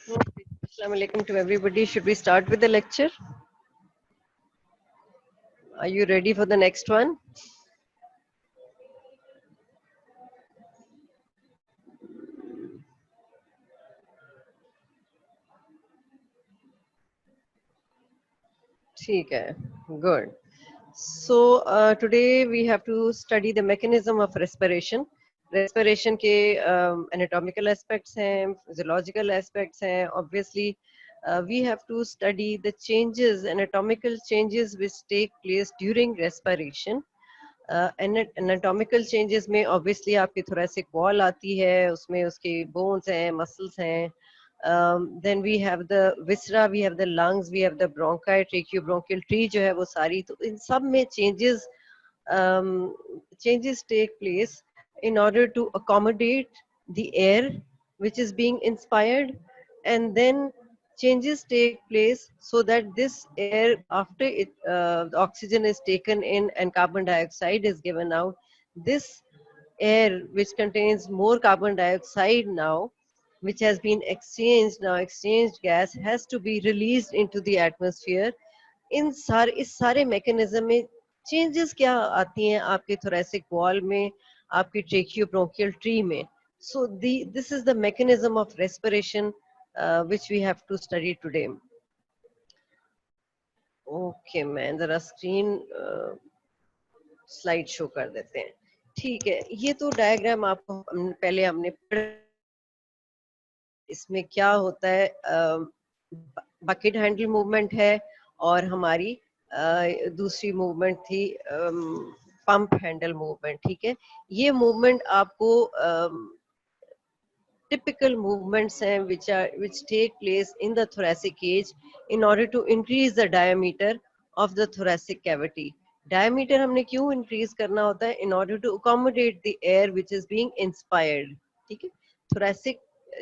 Assalamu alaikum to everybody. Should we start with the lecture? Are you ready for the next one? ठीक है. Good. So today we have to study the mechanism of respiration. Respiration के anatomical aspects हैं, physiological aspects हैं. Obviously, we have to study the changes, anatomical changes which take place during respiration. Anatomical changes में obviously आपकी thoracic wall आती है, उसमें उसके bones हैं, muscles हैं. Then we have the viscera, we have the lungs, we have the bronchi, tracheobronchial tree जो है वो सारी, तो इन सब में changes take place in order to accommodate the air which is being inspired, and then changes take place so that this air, after the oxygen is taken in and carbon dioxide is given out, this air which contains more carbon dioxide now, which has been exchanged gas, has to be released into the atmosphere. इस सारे mechanism में changes क्या आती हैं आपके thoracic wall में, आपकी tracheobronchial tree में. So this is the mechanism of respiration which we have to study today. Okay, मैं जरा screen slide show कर देते हैं. ठीक है, ये तो डायग्राम आपको पहले हमने इसमें क्या होता है, बकेट हैंडल मूवमेंट है और हमारी दूसरी मूवमेंट थी पंप हैंडल मूवमेंट. ठीक है, ये मूवमेंट आपको typical movements हैं which take place in the thoracic cage in order to increase the diameter of the thoracic cavity. Diameter हमने क्यों increase करना होता है? In order to accommodate the air which is being inspired. ठीक है, thoracic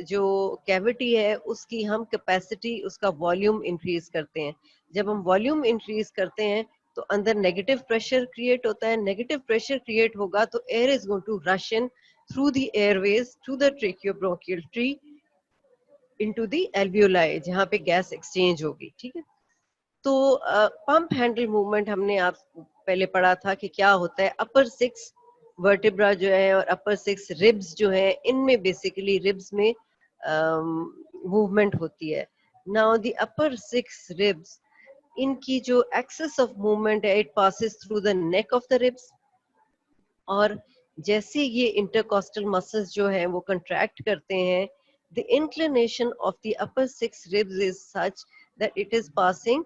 जो cavity है उसकी हम कैपेसिटी, उसका वॉल्यूम इंक्रीज करते हैं. जब हम वॉल्यूम इंक्रीज करते हैं तो अंदर नेगेटिव प्रेशर क्रिएट होता है. नेगेटिव प्रेशर क्रिएट होगा तो air is going to rush in through the airways to the tracheobronchial tree into the alveoli जहाँ पे गैस एक्सचेंज होगी. ठीक है, तो पंप हैंडल मूवमेंट हमने आप पहले पढ़ा था कि क्या होता है. अपर 6 वर्टिब्रा जो है और अपर 6 रिब्स जो है, इनमें बेसिकली रिब्स में मूवमेंट होती है. नाउ द अपर 6 रिब्स, इनकी जो एक्सेस ऑफ मूवमेंट है, it passes through the neck of the ribs, और जैसे ये इंटरकॉस्टल मसल्स जो हैं वो कंट्रैक्ट करते हैं, the inclination of the upper 6 ribs is such that it is passing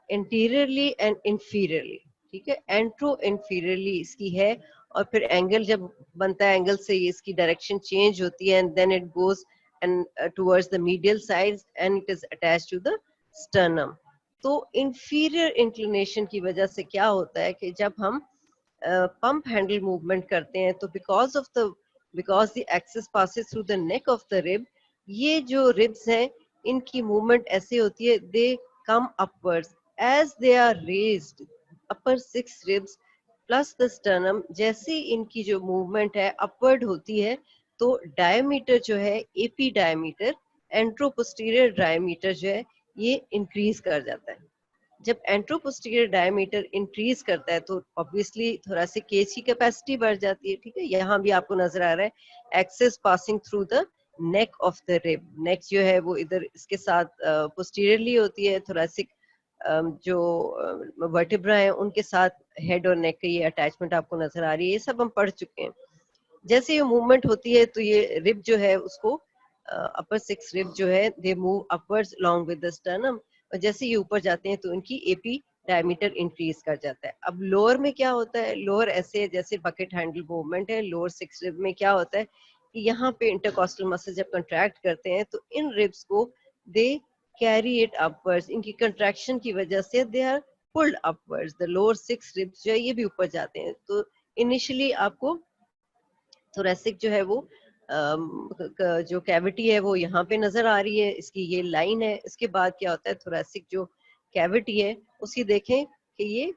anteriorly and inferiorly. ठीक है, एंट्रो इंफीरियरली इसकी है, और फिर एंगल जब बनता है, एंगल से इसकी डायरेक्शन चेंज होती है, and then it goes and towards the medial side and it is attached to the sternum. तो इंफीरियर इंक्लिनेशन की वजह से क्या होता है कि जब हम पंप हैंडल मूवमेंट करते हैं तो because the axis passes through the neck of the rib, ये जो रिब्स हैं इनकी मूवमेंट ऐसे होती है, they come upwards as they are raised. Upper 6 ribs plus the sternum, जैसे इनकी जो मूवमेंट है अपवर्ड होती है तो डायमीटर जो है, एपी डायमीटर, एंट्रोपोस्टीरियर डायमीटर जो है, ये इंक्रीज कर जाता है. जब एंट्रोपोस्टीरियर डायमीटर इंक्रीज करता है तो ऑब्वियसली थोरेसिक केज की कैपेसिटी बढ़ जाती है. ठीक है, यहाँ भी आपको नजर आ रहा है axis passing through the neck of the rib. Neck जो है वो इधर इसके साथ पोस्टीरियरली होती है. थोरेसिक जो वर्टिब्रा है उनके साथ हेड और नेक की ये अटैचमेंट आपको नजर आ रही है. ये सब हम पढ़ चुके हैं. जैसे ये मूवमेंट होती है तो ये रिब जो है उसको, अपर 6 रिब जो है, they move upwards along with the sternum, और जैसे ये ऊपर जाते हैं तो इनकी एपी डायमीटर इंक्रीज कर जाता है. अब लोअर में क्या होता है? लोअर ऐसे जैसे बकेट हैंडल मूवमेंट है. लोअर 6 रिब में क्या होता है कि यहाँ पे इंटरकॉस्टल मसल जब कंट्रैक्ट करते हैं तो इन रिब्स को दे कैरी इट अपवर्ड्स. इनकी कंट्रैक्शन की वजह से they are pulled upwards. The lower 6 ribs जो है ये भी ऊपर जाते हैं. तो इनिशियली आपको थोरेसिक जो है वो जो कैविटी है वो यहाँ पे नजर आ रही है, इसकी ये लाइन है. इसके बाद क्या होता है, थोरेसिक जो कैविटी है उसकी देखें कि ये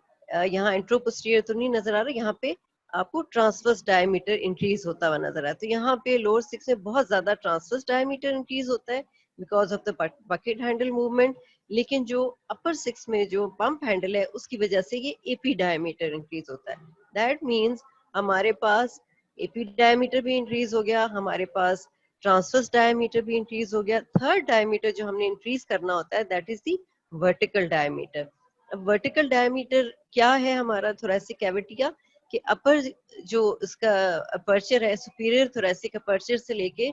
यहाँ एंट्रोपोस्टीरियर तो नहीं नजर आ रहा, यहाँ पे आपको ट्रांसवर्स डायमीटर इंक्रीज होता हुआ नजर आ रहा है. तो यहाँ पे लोअर 6 में बहुत ज्यादा ट्रांसवर्स डायमीटर इंक्रीज होता है, because of the bucket handle movement, लेकिन जो अपर 6 में जो पंप हैंडल है उसकी वजह से ये एपी डायमीटर इंक्रीज होता है। दैट मीन्स हमारे पास एपी डायमीटर भी इंक्रीज हो गया, हमारे पास ट्रांसवर्स डायमीटर भी इंक्रीज हो गया। थर्ड डायमीटर जो हमने इंक्रीज करना होता है that is the vertical diameter. अब वर्टिकल डायमीटर क्या है हमारा थोरेसिक कैविटी का, कि अपर जो इसका अपर्चर है, सुपीरियर थोरेसिक अपर्चर से लेके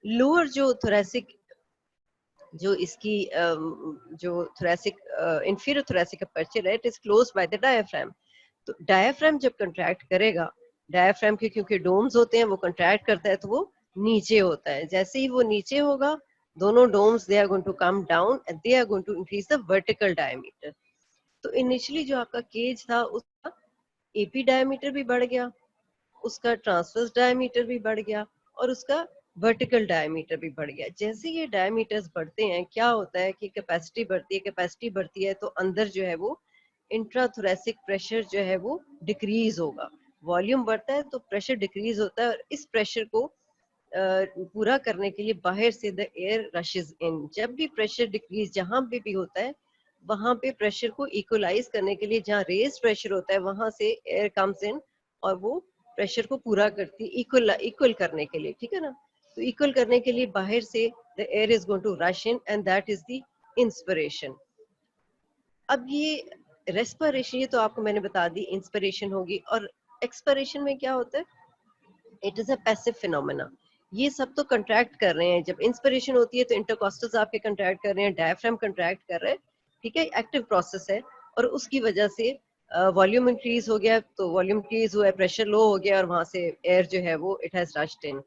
लोअर जो थोरेसिक जो इसकी जो थोरेसिक इंफीरियर थोरेसिक अपर्चर है, it is close by the diaphragm. तो डायाफ्राम जब कंट्रैक्ट करेगा, डायाफ्राम के क्योंकि डोम्स होते हैं वो कंट्रैक्ट करता है तो वो नीचे होता है। जैसे ही वो नीचे होगा, दोनों domes they are going to come down and they are going to increase the vertical diameter. तो इनिशियली जो आपका केज था उसका एपी डायमीटर भी बढ़ गया, उसका ट्रांसवर्स डायमीटर भी बढ़ गया और उसका वर्टिकल डायमीटर भी बढ़ गया। जैसे ये डायमीटर्स बढ़ते हैं क्या होता है कि कैपेसिटी बढ़ती है, कैपेसिटी बढ़ती है तो अंदर जो है वो इंट्राथोरेसिक प्रेशर जो है वो डिक्रीज होगा। वॉल्यूम बढ़ता है तो प्रेशर डिक्रीज होता है, और इस प्रेशर को पूरा करने के लिए बाहर से द एयर रशेस इन। जब भी प्रेशर डिक्रीज जहां पे भी होता है वहां पे प्रेशर को इक्वलाइज करने के लिए, जहाँ रेज प्रेशर होता है वहां से एयर कम्स इन और वो प्रेशर को पूरा करती है, इक्वल करने के लिए, ठीक है ना। तो इक्वल करने के लिए बाहर से the air is going to rush in and that is the inspiration. अब ये रेस्पिरेशन, ये तो आपको मैंने बता दी, इंस्पिरेशन होगी। और एक्सपिरेशन में क्या होता है, it is a passive phenomena. ये सब तो कंट्रैक्ट कर रहे हैं। जब इंस्पिरेशन होती है तो इंटरकॉस्टल्स आपके कंट्रैक्ट कर रहे हैं, डायफ्राम कंट्रैक्ट कर रहे हैं, ठीक है, एक्टिव प्रोसेस है। और उसकी वजह से वॉल्यूम इंक्रीज हो गया, तो वॉल्यूम इंक्रीज हुआ है, प्रेशर लो हो गया और वहां से एयर जो है वो इट हैज रश्ड इन।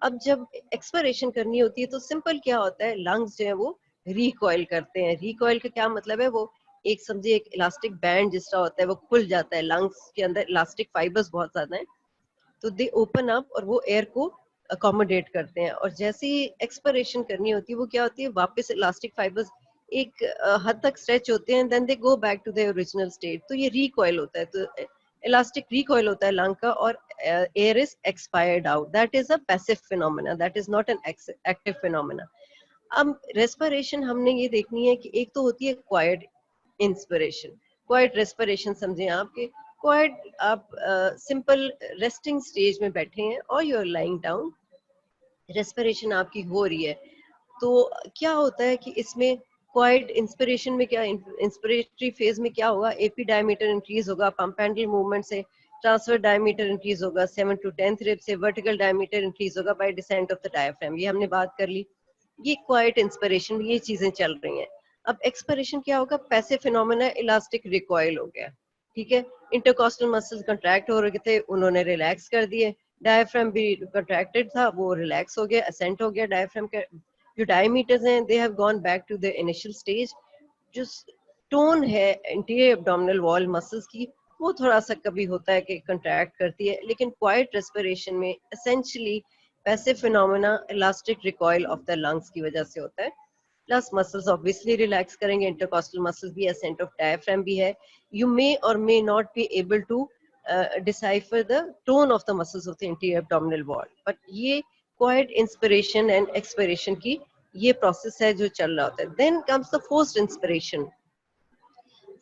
अब जब एक्सपिरेशन करनी होती है तो सिंपल क्या होता है, लंग्स जो है वो रिकॉइल करते हैं। रिकॉइल का क्या मतलब है, वो एक समझे एक इलास्टिक बैंड जिस तरह होता है वो खुल जाता है। लंग्स के अंदर इलास्टिक फाइबर्स बहुत ज्यादा है, तो दे ओपन अप और वो एयर को अकोमोडेट करते हैं। और जैसे ही एक्सपिरेशन करनी होती है वो क्या होती है, वापस इलास्टिक फाइबर्स एक हद तक स्ट्रेच होते हैं, then they go back to the original state. तो ये रिकॉइल होता है, तो इलास्टिक रिकॉइल होता है लंग का, और air is expired out. That is a passive phenomena, that is not an active phenomena. अब रेस्पिरेशन हमने ये देखनी है कि एक तो होती है क्वाइट इंस्पिरेशन, क्वाइट रेस्पिरेशन समझें आपके क्वाइट, आप सिंपल रेस्टिंग स्टेज में बैठे हैं और you are lying down, respiration आपकी हो रही है। तो क्या होता है कि इसमें क्वाइट इंस्पिरेशन में क्या, इंस्पिरेटरी फेज में क्या होगा, एपी डायमीटर इंक्रीज होगा पंप हैंडल मूवमेंट से, ट्रांसफर डायमीटर इंक्रीज होगा 7 to 10th रिब से, वर्टिकल डायमीटर इंक्रीज होगा bye descent of the diaphragm. ये हमने बात कर ली। ये क्वाइट इंस्पिरेशन में ये चीजें चल रही हैं। अब एक्सपिरेशन क्या होगा, पैसिव फिनोमेना, इलास्टिक रिकॉइल हो गया, ठीक है। इंटरकॉस्टल मसल्स कंट्रैक्ट हो रहे थे, उन्होंने रिलैक्स कर दिए। डायफ्राम भी कंट्रैक्टेड था, वो रिलैक्स हो गया, असेंट हो गया। डायफ्राम के जो डायमीटर्स हैं they have gone back to the initial stage. जो टोन है इंटीरियर एब्डोमिनल वॉल मसल्स की, वो थोड़ा सा कभी होता है कि कंट्रैक्ट करती है, लेकिन क्वाइट रेस्पिरेशन में essentially passive phenomena elastic recoil of the lungs की वजह से होता है। प्लस मसल्स ऑब्वियसली रिलैक्स करेंगे, इंटरकॉस्टल मसल्स भी, असेंट ऑफ डायफ्राम भी है। You may or may not be able to decipher the tone of the muscles of the interior abdominal wall, but ये quiet inspiration and expiration की ये process है जो चल रहा होता है। Then comes the forced inspiration.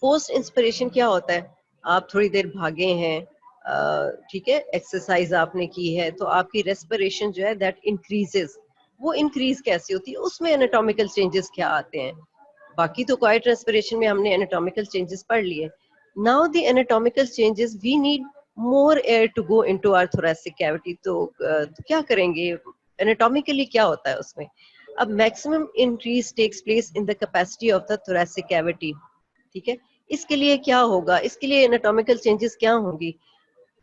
Forced inspiration क्या होता है, आप थोड़ी देर भागे हैं, ठीक है, एक्सरसाइज आपने की है, तो आपकी रेस्पिरेशन जो है दैट इंक्रीजेस। वो इंक्रीज कैसे होती है, उसमें एनाटॉमिकल चेंजेस क्या आते हैं। बाकी तो क्वाइट रेस्पिरेशन में हमने एनाटॉमिकल चेंजेस पढ़ लिए। Now the anatomical changes, we need more air to go into our thoracic cavity. तो क्या करेंगे, एनाटॉमिकली क्या होता है उसमें। अब maximum increase takes place in the capacity of the thoracic cavity, ठीक है। इसके लिए क्या होगा, इसके लिए एनाटॉमिकल चेंजेस क्या होंगी,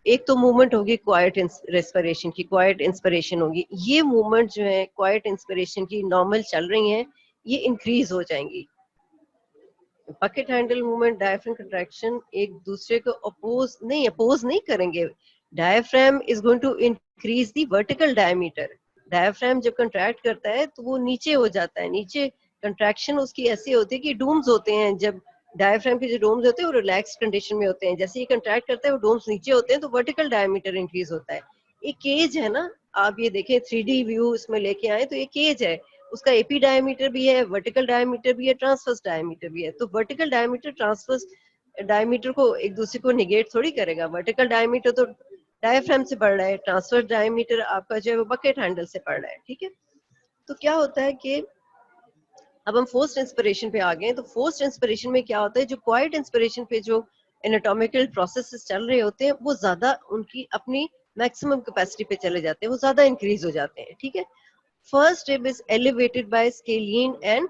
एक तो मूवमेंट होगी क्वाइट रेस्पिरेशन की, क्वाइट इंस्पिरेशन होगी। ये मूवमेंट जो है क्वाइट इंस्पिरेशन की नॉर्मल चल रही हैं, ये इंक्रीज हो जाएंगी। Bucket handle movement, diaphragm contraction एक दूसरे को अपोज नहीं करेंगे। Diaphragm is going to increase the vertical diameter. Diaphragm जब कंट्रैक्ट करता है तो वो नीचे हो जाता है, नीचे कंट्रैक्शन उसकी ऐसी होती है कि डोम्स होते हैं, जब डायफ्राम के जो डोम्स होते हैं वो रिलैक्स कंडीशन में होते हैं, जैसे ही कंट्रैक्ट करता है वो डोम्स नीचे होते हैं तो वर्टिकल डायमीटर इंक्रीज होता है। एक केज है ना, आप ये देखें 3D व्यू इसमें लेके आए तो ये केज है, उसका एपी डायमीटर भी है, वर्टिकल डायमीटर भी है, ट्रांसवर्स डायमीटर भी है। तो वर्टिकल डायमीटर ट्रांसवर्स डायमीटर को एक दूसरे को निगेट थोड़ी करेगा। वर्टिकल डायमीटर तो डायफ्राम से बढ़ रहा है, ट्रांसवर्स डायमीटर आपका जो है वो बकेट हैंडल से पड़ रहा है, ठीक है। तो क्या होता है कि अब हम फोर्स्ड इंस्पिरेशन पे आ गए। तो फोर्स्ड इंस्पिरेशन में क्या होता है, जो क्वाइट इंस्पिरेशन पे जो एनाटॉमिकल प्रोसेसेस चल रहे होते हैं वो ज्यादा उनकी अपनी मैक्सिमम कैपेसिटी पे चले जाते हैं, वो ज्यादा इंक्रीज हो जाते हैं, ठीक है। First rib is elevated by scalene and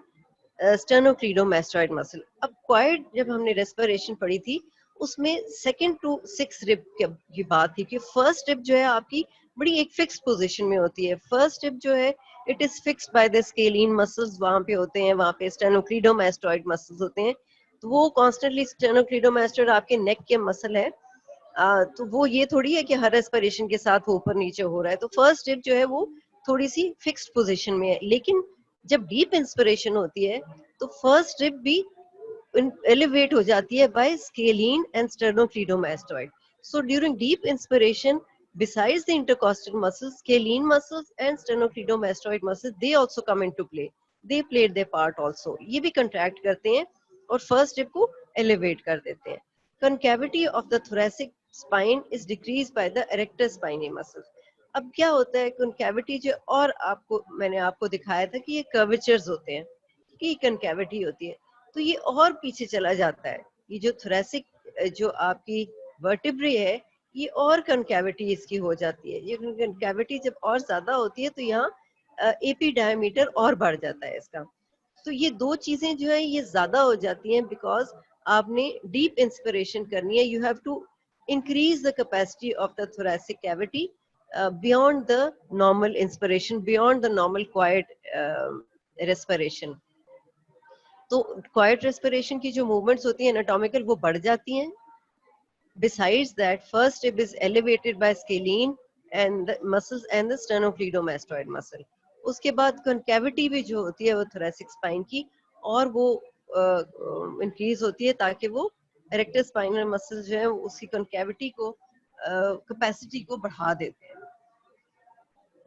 sternocleidomastoid muscle. अब क्वाइट जब हमने रेस्पिरेशन पढ़ी थी उसमें सेकंड टू सिक्स रिब की बात थी कि फर्स्ट रिब जो है आपकी बड़ी एक फिक्स पोजीशन में होती है। फर्स्ट रिब जो है it is fixed by the scalene muscles, वहां पे होते हैं, वहां पे स्टेनोक्लीडोमास्टोइड मसल्स होते हैं। तो वो कॉन्स्टेंटली स्टेनोक्लीडोमास्टोइड आपके नेक के मसल है। तो वो ये थोड़ी है कि हर रेस्पिरेशन के साथ वो ऊपर नीचे हो रहा है। तो फर्स्ट रिब जो है वो थोड़ी सी फिक्स्ड पोजीशन में है। लेकिन जब डीप इंस्पिरेशन होती है तो फर्स्ट रिब भी elevate हो जाती है by scalene and sternocleidomastoid. So during deep inspiration, besides the intercostal muscles, scalene muscles and sternocleidomastoid muscles, they also come into play. They played their part also. ये भी contract करते हैं और first rib को elevate कर देते हैं. Concavity of the thoracic spine is decreased by the erector spinae muscle. अब क्या होता है concavity जो, और आपको मैंने आपको दिखाया था कि ये curvatures होते हैं, कि concavity होती है, तो ये और पीछे चला जाता है। ये जो थोरेसिक जो आपकी वर्टिब्रे है ये और कनकैविटी इसकी हो जाती है। ये कनकैविटी जब और ज्यादा होती है तो यहाँ एपी डायमीटर और बढ़ जाता है इसका। तो ये दो चीजें जो है ये ज्यादा हो जाती हैं बिकॉज आपने डीप इंस्पिरेशन करनी है। You have to increase the capacity of the thoracic cavity beyond the normal inspiration, beyond the normal quiet respiration. तो क्वाइट रेस्पिरेशन की जो मूवमेंट्स होती हैं एनाटॉमिकल वो बढ़ जाती हैं। Besides that, first rib is elevated by scalene and the muscles and the sternocleidomastoid muscle. उसके बाद concavity भी जो होती है वो thoracic spine की और वो increase होती है ताकि वो erector spinal muscles जो है उसकी concavity को capacity को बढ़ा देते हैं।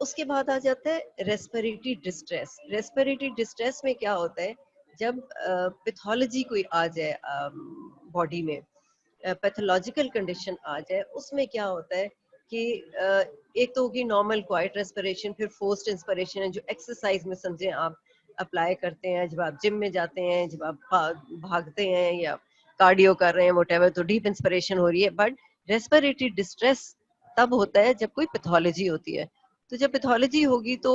उसके बाद आ जाता है रेस्पिरेटरी डिस्ट्रेस। रेस्पिरेटरी डिस्ट्रेस में क्या होता है, जब पैथोलॉजी कोई आ जाए बॉडी में, पैथोलॉजिकल कंडीशन आ जाए, उसमें क्या होता है कि एक तो होगी नॉर्मल क्वाइट रेस्पिरेशन, फिर फोर्स्ड इंस्पिरेशन है जो एक्सरसाइज में समझे आप अप्लाई करते हैं, जब आप जिम में जाते हैं, जब आप भागते हैं या कार्डियो कर रहे हैं व्हाटएवर, तो डीप इंस्पिरेशन हो रही है। बट रेस्पिरेटरी डिस्ट्रेस तब होता है जब कोई पैथोलॉजी होती है। तो जब पैथोलॉजी होगी तो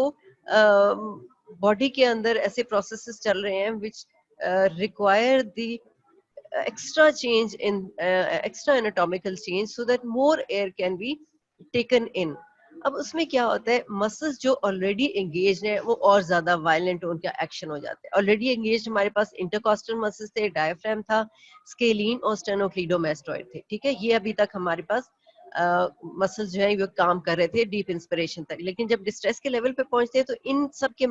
बॉडी के अंदर ऐसे प्रोसेसेस चल रहे हैं which require the extra change in extra anatomical change so that more air can be taken in. अब उसमें क्या होता है, मसल्स जो ऑलरेडी एंगेज हैं वो और ज्यादा वायलेंट उनका एक्शन हो जाता है। ऑलरेडी एंगेज हमारे पास इंटरकॉस्टल मसल्स थे, डायफ्राम था, स्केलिन और स्टेनोक्लीडोमास्टोइड थे, ठीक है। ये अभी तक हमारे पास मसल्स जो है वो काम कर रहे थे डीप इंस्पिरेशन तक। लेकिन जब डिस्ट्रेस के लेवल पे पहुंचते हैं तो इन सब के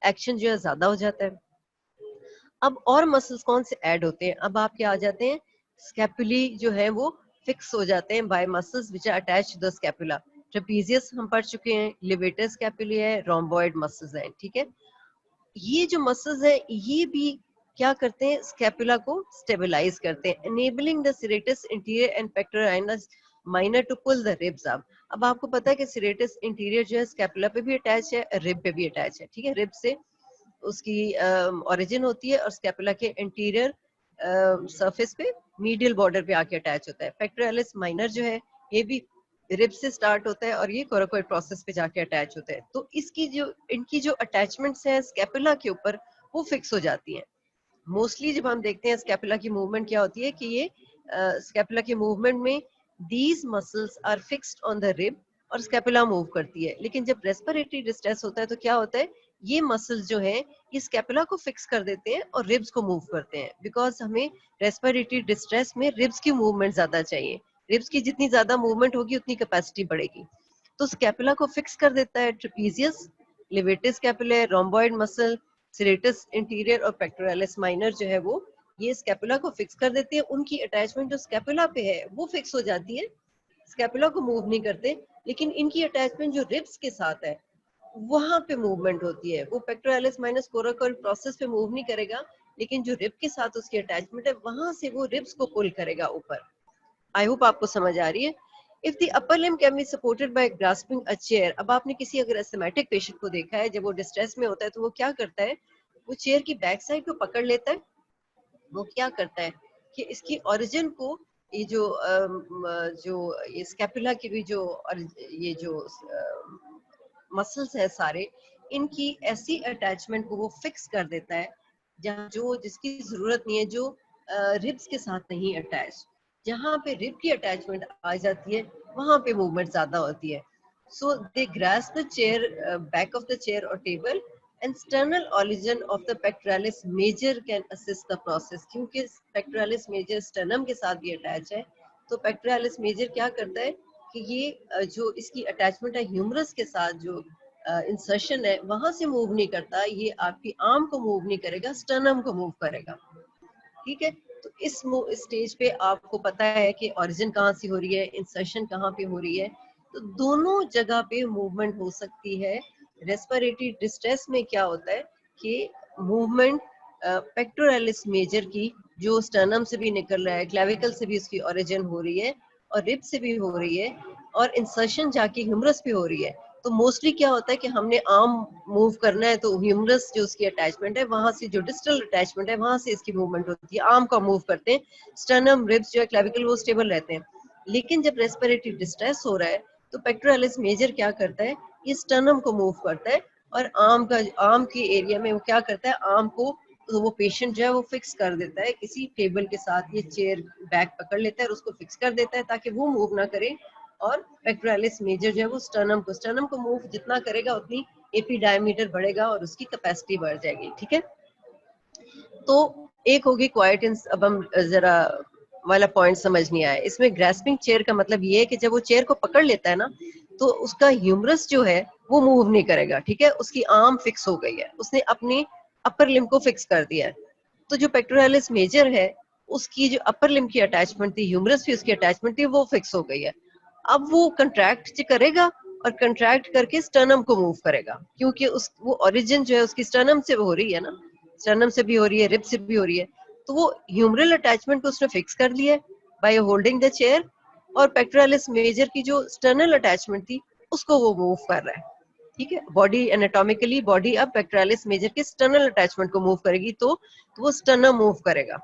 एक्शन जो है ज्यादा हो जाता है। अब और मसल्स कौन से ऐड होते हैं, अब आपके आ जाते हैं स्कैपुली जो है वो फिक्स हो जाते हैं by muscles which are attached to the scapula. Trapezius हम पढ़ चुके हैं, लिवेटर स्कैपुली है, रोम्बॉइड मसल्स हैं, ठीक है। ये जो मसल्स हैं ये भी क्या करते हैं, स्कैपुला को स्टेबलाइज करते हैं, enabling the serratus interior and pectoralis minor to pull the ribs up. अब आपको पता है कि सीरेटस इंटीरियर जो है स्कैपुला पे भी अटैच है, रिब पे भी अटैच है, ठीक है। रिब से उसकी ओरिजिन होती है और स्कैपुला के इंटीरियर सरफेस पे मीडियल बॉर्डर पे आके अटैच होता है। पेक्टोरालिस माइनर जो है ये भी रिब से स्टार्ट होता है और ये कोराकोइड प्रोसेस पे जाके अटैच होता है। तो इसकी जो इनकी जो अटैचमेंट्स हैं स्कैपुला के ऊपर वो फिक्स हो जाती हैं। मोस्टली जब हम देखते हैं स्कैपुला की मूवमेंट क्या होती है कि ये स्कैपुला की मूवमेंट में these muscles are fixed on the rib और स्कैपुला मूव करती है। लेकिन जब रेस्पिरेटरी डिस्ट्रेस होता है तो क्या होता है, ये मसल्स जो हैं ये स्कैपुला को फिक्स कर देते हैं और रिब्स को मूव करते हैं। बिकॉज हमें रेस्पिरेटरी डिस्ट्रेस में रिब्स की मूवमेंट ज्यादा चाहिए, रिब्स की जितनी ज्यादा मूवमेंट होगी उतनी कैपेसिटी बढ़ेगी। तो स्कैपुला को फिक्स कर देता है trapezius, levator scapulae, rhomboid muscle, serratus interior और पेक्टोरालिस माइनर जो है वो ये स्कैपुला को फिक्स कर देते हैं। उनकी अटैचमेंट जो स्कैपुला पे है वो फिक्स हो जाती है, स्कैपुला को मूव नहीं करते। लेकिन इनकी अटैचमेंट जो रिब्स के साथ है वहां पे मूवमेंट होती है। वो पेक्टोरालिस माइनस कोराकोइड प्रोसेस पे मूव नहीं करेगा, लेकिन जो रिब के साथ उसकी अटैचमेंट है वहां से वो रिब्स को पुल करेगा ऊपर। आई होप आपको समझ आ रही है। If the upper limb can be supported by grasping a chair, अब आपने किसी अगर एस्थमेटिक पेशेंट को देखा है, जब वो डिस्ट्रेस में होता है तो वो क्या करता है, वो चेयर की बैक साइड को पकड़ लेता है। वो क्या करता है कि इसकी ओरिजिन को, ये जो ये स्कैपुला की भी जो ये जो मसल्स है सारे, इनकी ऐसी अटैचमेंट को वो फिक्स कर देता है जहाँ जो जिसकी जरूरत नहीं है, जो रिब्स के साथ नहीं अटैच। जहाँ पे रिब की अटैचमेंट आ जाती है वहां पे मूवमेंट ज्यादा होती है। So they grasp the chair, back of the chair और table, and sternal origin of the pectoralis major can assist the process। क्योंकि pectoralis major sternum के साथ भी अटैच है, तो pectoralis major क्या करता है कि ये जो इसकी अटैचमेंट है ह्यूमरस के साथ, जो इंसर्शन है वहां से मूव नहीं करता, ये आपकी आर्म को मूव नहीं करेगा, स्टर्नम को मूव करेगा। ठीक है, तो इस स्टेज पे आपको पता है कि ओरिजिन कहाँ से हो रही है, इंसर्शन कहाँ पे हो रही है, तो दोनों जगह पे मूवमेंट हो सकती है। रेस्पिरेटरी डिस्ट्रेस में क्या होता है कि मूवमेंट पेक्टोरालिस मेजर की, जो स्टर्नम से भी निकल रहा है, क्लेविकल से भी उसकी ओरिजिन हो रही है और रिब से भी हो रही है, और इंसर्शन जाके ह्यूमरस पे हो रही है। तो मोस्टली क्या होता है कि हमने आर्म मूव करना है, तो ह्यूमरस जो उसकी अटैचमेंट है वहां से, जो डिस्टल अटैचमेंट है वहां से इसकी मूवमेंट होती है, आर्म का मूव करते हैं। स्टर्नम, रिब्स जो है, क्लेविकल, वो स्टेबल रहते हैं। लेकिन जब रेस्पिरेटरी डिस्ट्रेस हो रहा है तो पेक्टोरालिस मेजर क्या करता है, ये स्टर्नम को मूव करता है, और आर्म के एरिया में वो क्या करता है, आर्म को, तो वो पेशेंट जो है वो फिक्स कर देता है किसी टेबल के साथ, ये चेयर बैक पकड़ लेता है और उसको फिक्स कर देता है ताकि वो मूव ना करे। और पेक्टोरालिस मेजर जो है वो स्टर्नम को मूव जितना करेगा उतनी एपी डायमीटर बढ़ेगा और उसकी कैपेसिटी बढ़ जाएगी। ठीक है, तो एक होगी क्वाइट। अब हम जरा वाला पॉइंट समझ नहीं आया इसमें। ग्रास्पिंग चेयर का मतलब ये है कि जब वो चेयर को पकड़ लेता है ना, तो उसका ह्यूमरस जो है वो मूव नहीं करेगा। ठीक है, उसकी आर्म फिक्स हो गई है, उसने अपनी अपर लिम्ब को फिक्स कर दिया है। तो जो पेक्टोरालिस मेजर है, उसकी जो अपर लिम्ब की अटैचमेंट थी, ह्यूमरस भी उसकी अटैचमेंट थी, वो फिक्स हो गई है। अब वो कंट्रैक्ट करेगा और कंट्रैक्ट करके स्टर्नम को मूव करेगा, क्योंकि उस वो ओरिजिन जो है उसकी स्टर्नम से हो रही है ना, स्टर्नम से भी हो रही है, रिब से भी हो रही है। तो वो ह्यूमरल अटैचमेंट को उसने फिक्स कर लिया है बाय होल्डिंग द चेयर, और पेक्टोरालिस मेजर की जो स्टर्नल अटैचमेंट थी उसको वो मूव कर रहा है। ठीक है, बॉडी एनाटॉमिकली बॉडी अब पेक्टोरालिस मेजर के स्टर्नल अटैचमेंट को मूव करेगी, तो वो स्टर्नम मूव करेगा।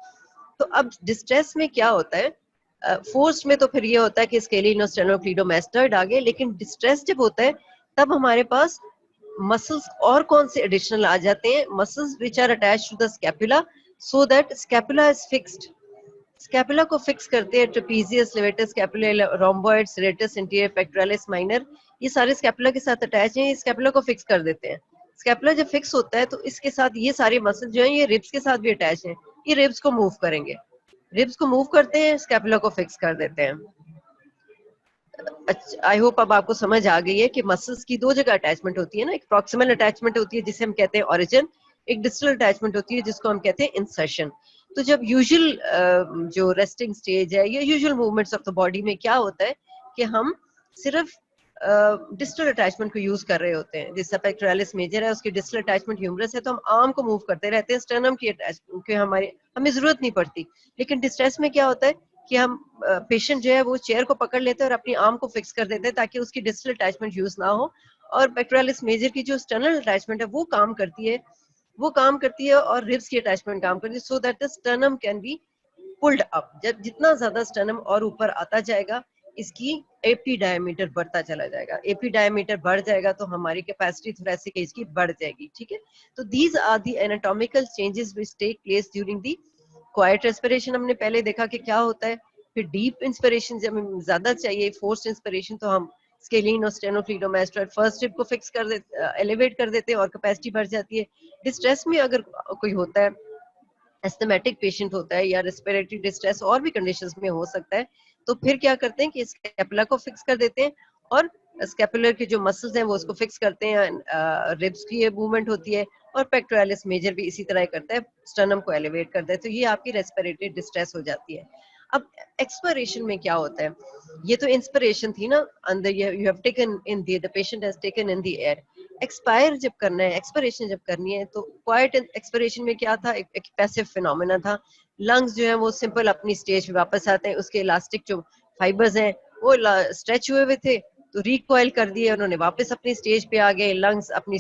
तो अब डिस्ट्रेस में क्या होता है, फोर्स में तो फिर ये होता है कि स्केलिनोस्टेनोक्लीडोमास्टोइड आ गए, लेकिन डिस्ट्रेस जब होता है तब हमारे पास मसल्स और कौन से एडिशनल आ जाते हैं, muscles which are attached to the scapula, so that scapula is fixed. Scapula को फिक्स करते हैं trapezius, levator, scapula, rhomboid, serratus, interior pectoralis minor, ये सारे स्कैपुला के साथ अटैच हैं, स्कैपुला को फिक्स कर देते हैं। स्कैपुला जब फिक्स होता है तो इसके साथ ये सारे मसल जो हैं ये रिब्स के साथ भी अटैच हैं, ये रिब्स को मूव करेंगे, रिब्स को मूव करते हैं, स्कैपुला को फिक्स कर देते हैं। अच्छा, आई होप अब आपको समझ आ गई है कि मसल्स की दो जगह अटैचमेंट होती है ना, एक प्रॉक्सिमल अटैचमेंट होती है जिसे हम कहते हैं ओरिजिन, एक डिस्टल अटैचमेंट होती है जिसको हम कहते हैं इंसर्शन। तो जब यूजुअल जो रेस्टिंग स्टेज है या usual movements of the body में क्या होता है कि हम सिर्फ डिस्टल अटैचमेंट को यूज कर रहे होते हैं। जैसे पेक्टोरालिस मेजर है, उसकी डिस्टल अटैचमेंट ह्यूमरस है, तो हम आर्म को मूव करते रहते हैं, स्टर्नम की अटैचमेंट की हमें जरूरत नहीं पड़ती। लेकिन डिस्ट्रेस में क्या होता है कि हम पेशेंट जो है वो चेयर को पकड़ लेते हैं और अपनी आर्म को फिक्स कर देते हैं ताकि उसकी डिस्टल अटैचमेंट यूज ना हो, और पेक्टोरालिस मेजर की जो स्टर्नल अटैचमेंट है वो काम करती है और रिब्स की अटैचमेंट काम करती है, so that the sternum can be pulled up. जब जितना ज्यादा स्टर्नम और ऊपर आता जाएगा, इसकी एपी डायमीटर बढ़ता चला जाएगा, एपी डायमीटर बढ़ जाएगा तो हमारी कैपेसिटी थोरेसिक एज की बढ़ जाएगी। ठीक है, तो these are the anatomical changes which take place during the quiet respiration. हमने पहले देखा कि क्या होता है। फिर डीप इंस्पिरेशन जब हमें ज्यादा चाहिए, फोर्स्ड इंस्पिरेशन, तो हम स्केलिन और स्टेनोक्लीडोमास्टोइड फर्स्ट रिब को फिक्स कर देते, एलिवेट कर देते हैं और कैपेसिटी बढ़ जाती है। डिस्ट्रेस में अगर कोई होता है, एस्थमेटिक पेशेंट होता है या रेस्पिरेटरी डिस्ट्रेस और भी कंडीशंस में हो सकता है, तो फिर क्या करते हैं कि स्कैपुला को फिक्स कर देते हैं, और स्कैपुलर के जो मसल्स हैं वो उसको फिक्स करते हैं, रिब्स की ये मूवमेंट होती है, और पेक्टोरालिस मेजर भी इसी तरह करता है, स्टर्नम को एलिवेट करता है, तो ये आपकी रेस्पिरेटरी डिस्ट्रेस हो जाती है। अब एक्सपिरेशन में क्या होता है, ये तो इंस्पिरेशन थी ना, अंदर you have taken in the patient has taken in the air. Expire जब करना है, एक्सपायरेशन जब करनी है, तो क्वाइट एक्सपायरेशन में क्या था, एक पैसिव फिनोमेना था। लंग्स जो है वो सिंपल अपनी स्टेज पे वापस आते हैं, उसके इलास्टिक जो फाइबर्स हैं वो स्ट्रेच हुए हुए थे, तो रिकॉइल कर दिए उन्होंने, वापस अपनी स्टेज पे आ गए, लंग्स अपनी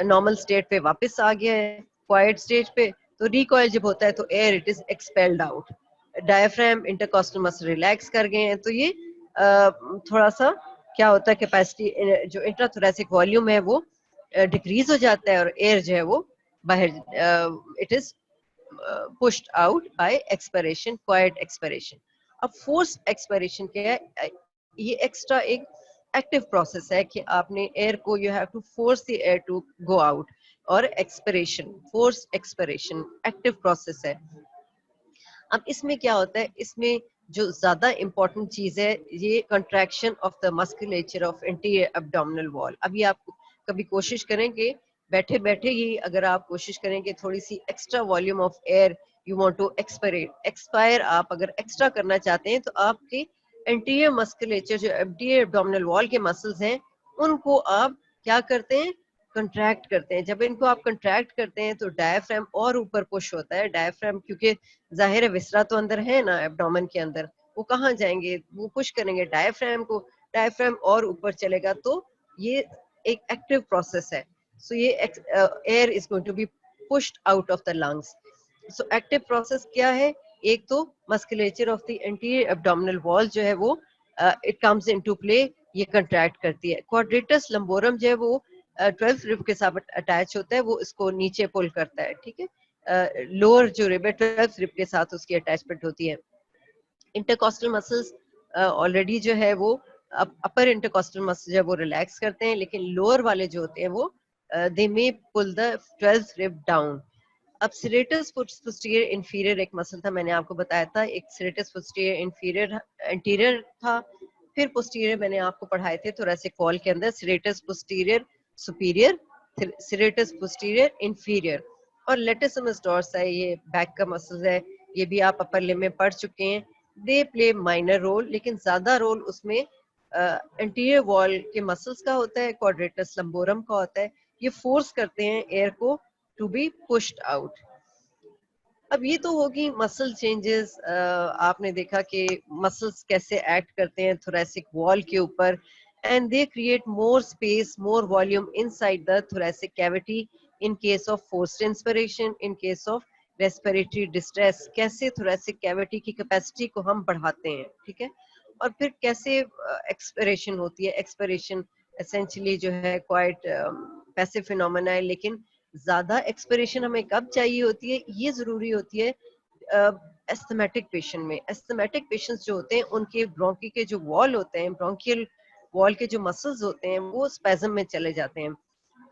नॉर्मल स्टेट पे वापस आ गया है, क्वाइट स्टेज पे। तो रिकॉइल जब होता है तो air it is expelled out, diaphragm intercostal muscle relax कर गए हैं, तो ये थोड़ा सा क्या होता है, कैपेसिटी जो इंट्राथोरेसिक वॉल्यूम है वो डिक्रीज हो जाता है और एयर जो है वो बाहर it is pushed out by expiration, quiet expiration. अब फोर्स एक्सपायरेशन क्या है, ये एक्स्ट्रा एक एक्टिव प्रोसेस है कि आपने एयर को, you have to force the air to go out, और expiration, force expiration active process है। अब इसमें क्या होता है, इसमें जो ज्यादा इंपॉर्टेंट चीज है, ये contraction of the musculature of anterior abdominal wall. अभी आप कभी कोशिश करें कि बैठे बैठे ही अगर आप कोशिश करें कि थोड़ी सी extra volume of air you want to expire, आप अगर एक्स्ट्रा करना चाहते हैं, तो आपके एंटीरियर मस्कुलेचर जो एंटीरियर एब्डोमिनल वॉल के मसल्स हैं, उनको आप क्या करते हैं, कंट्रैक्ट करते हैं। जब इनको आप कंट्रैक्ट करते हैं तो डायफ्राम और ऊपर पुश होता है। डायफ्राम क्योंकि जाहिर है विसरा तो अंदर है ना एब्डोमेन के अंदर, वो कहाँ जाएंगे, वो पुश करेंगे डायफ्राम को, डायफ्राम और ऊपर चलेगा, तो ये एक एक्टिव प्रोसेस है। सो ये air is going to be pushed out of the lungs. So active process क्या है, एक तो musculature of the anterior abdominal wall जो है वो इट कम्स इनटू प्ले, ये कंट्रैक्ट करती है। क्वाड्रेटस लंबोरम जो है वो 12th रिब के साथ अटैच होता है, वो इसको नीचे पुल करता है, ठीक है। लोअर जो रिब है 12th रिब के साथ उसकी अटैचमेंट होती है। इंटरकॉस्टल मसल्स ऑलरेडी जो है वो अपर इंटरकॉस्टल मसल जो है वो रिलैक्स करते हैं, लेकिन लोअर वाले जो होते हैं वो they may pull the 12th rib down. अब सिरेटस पोस्टीरियर इंफीरियर एक मसल था, मैंने आपको बताया था, एक सिरेटस पोस्टीरियर इंफीरियर एंटीरियर था, फिर पोस्टीरियर मैंने आपको पढ़ाए थे थोरेसिक वॉल के अंदर, serratus posterior superior, serratus posterior inferior, और लेटिसिमस डोर्सा है, ये बैक का मसल है, ये भी आप अपर लिम्ब में पढ़ चुके हैं। दे प्ले माइनर रोल, लेकिन ज्यादा रोल उसमें एंटीरियर वॉल के मसल्स का होता है, क्वाड्रेटस लंबोरम का होता है, ये फोर्स करते हैं एयर को टू बी पुश्ड आउट। अब ये तो होगी मसल चेंजेस। आपने देखा कि मसल्स कैसे एक्ट करते हैं थोरेसिक वॉल के ऊपर, and they create more space, more volume inside the thoracic cavity in case of forced inspiration, in case of respiratory distress, कैसे थोरेसिक कैविटी की कैपेसिटी को हम बढ़ाते हैं, ठीक है। और फिर कैसे एक्सपिरेशन होती है, एक्सपिरेशन एसेंशियली जो है क्वाइट पैसिव फिनोमेना है, लेकिन ज्यादा एक्सपिरेशन हमें कब चाहिए होती है, ये जरूरी होती है एस्थमेटिक पेशेंट में। एस्थमेटिक पेशेंट्स जो होते हैं उनके ब्रोंकी के जो वॉल होते हैं, ब्रोंकियल वॉल के जो मसल्स होते हैं वो स्पैज्म में चले जाते हैं,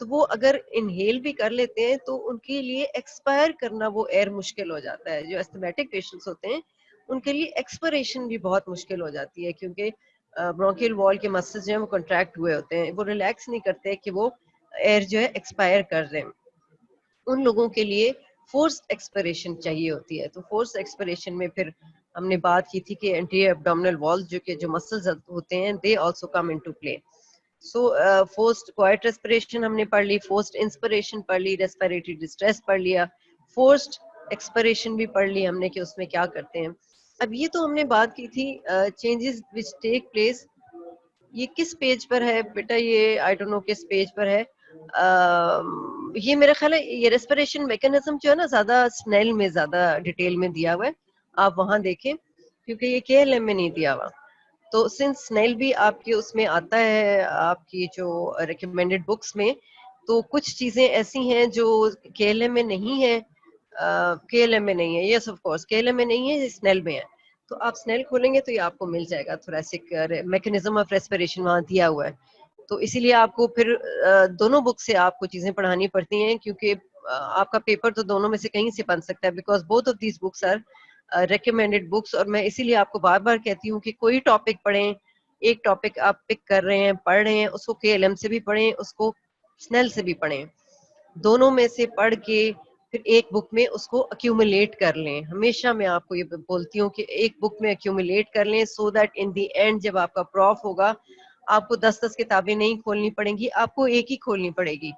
तो वो अगर इनहेल भी कर लेते हैं तो उनके लिए एक्सपायर करना वो एयर मुश्किल हो जाता है। जो एस्थमेटिक पेशेंट्स होते हैं उनके लिए एक्सपिरेशन भी बहुत मुश्किल हो जाती है, क्योंकि ब्रोंकियल वॉल के मसल्स जो हैं वो कंट्रैक्ट हुए होते हैं, वो रिलैक्स नहीं करते कि वो एयर जो है एक्सपायर कर रहे हैं। उन लोगों के लिए फोर्स्ड एक्सपिरेशन चाहिए होती है। तो फोर्स्ड एक्सपिरेशन में फिर हमने बात की थी कि एंटीरियर एब्डोमिनल वॉल जो के जो मसल्स होते हैं they also come into play. So forced quite respiration हमने पढ़ ली, फोर्स्ड इंस्पिरेशन पढ़ ली, रेस्पिरेटरी डिस्ट्रेस पढ़ लिया, फोर्स्ड एक्सपिरेशन भी पढ़ ली हमने कि उसमें क्या करते हैं। अब ये तो हमने बात की थी चेंजेस व्हिच टेक प्लेस। ये किस पेज पर है बेटा, ये आई डोंट नो किस पेज पर है। ये मेरा ख्याल है ये रेस्पिरेशन मैकेनिज्म जो है ना ज्यादा स्नेल में ज्यादा डिटेल में दिया हुआ है, आप वहां देखें, क्योंकि ये केएलएम में नहीं दिया हुआ। तो सिंस स्नेल भी आपके उसमें आता है आपकी जो रिकमेंडेड बुक्स में, तो कुछ चीजें ऐसी हैं जो केएलएम में नहीं है, केएलएम में नहीं है, यस ऑफ कोर्स केएलएम में नहीं है, स्नेल में है। तो आप स्नेल खोलेंगे तो ये आपको मिल जाएगा, थोरेसिक मैकेनिज्म ऑफ रेस्पिरेशन वहां दिया हुआ है। तो इसीलिए आपको फिर दोनों बुक से आपको चीजें पढ़ानी पड़ती हैं, क्योंकि आपका पेपर तो दोनों में से कहीं से बन सकता है, because both of these books are recommended books. और मैं इसीलिए आपको बार बार कहती हूँ कि कोई टॉपिक पढ़ें, एक टॉपिक आप पिक कर रहे हैं, पढ़ रहे हैं, उसको केएलएम से भी पढ़ें, उसको स्नेल से भी पढ़ें, दोनों में से पढ़ के फिर एक बुक में उसको अक्यूमुलेट कर लें। हमेशा मैं आपको ये बोलती हूँ कि एक बुक में अक्यूमुलेट कर लें, so that in the end जब आपका प्रॉफ होगा आपको 10-10 किताबें नहीं खोलनी पड़ेंगी, आपको एक ही खोलनी पड़ेगी।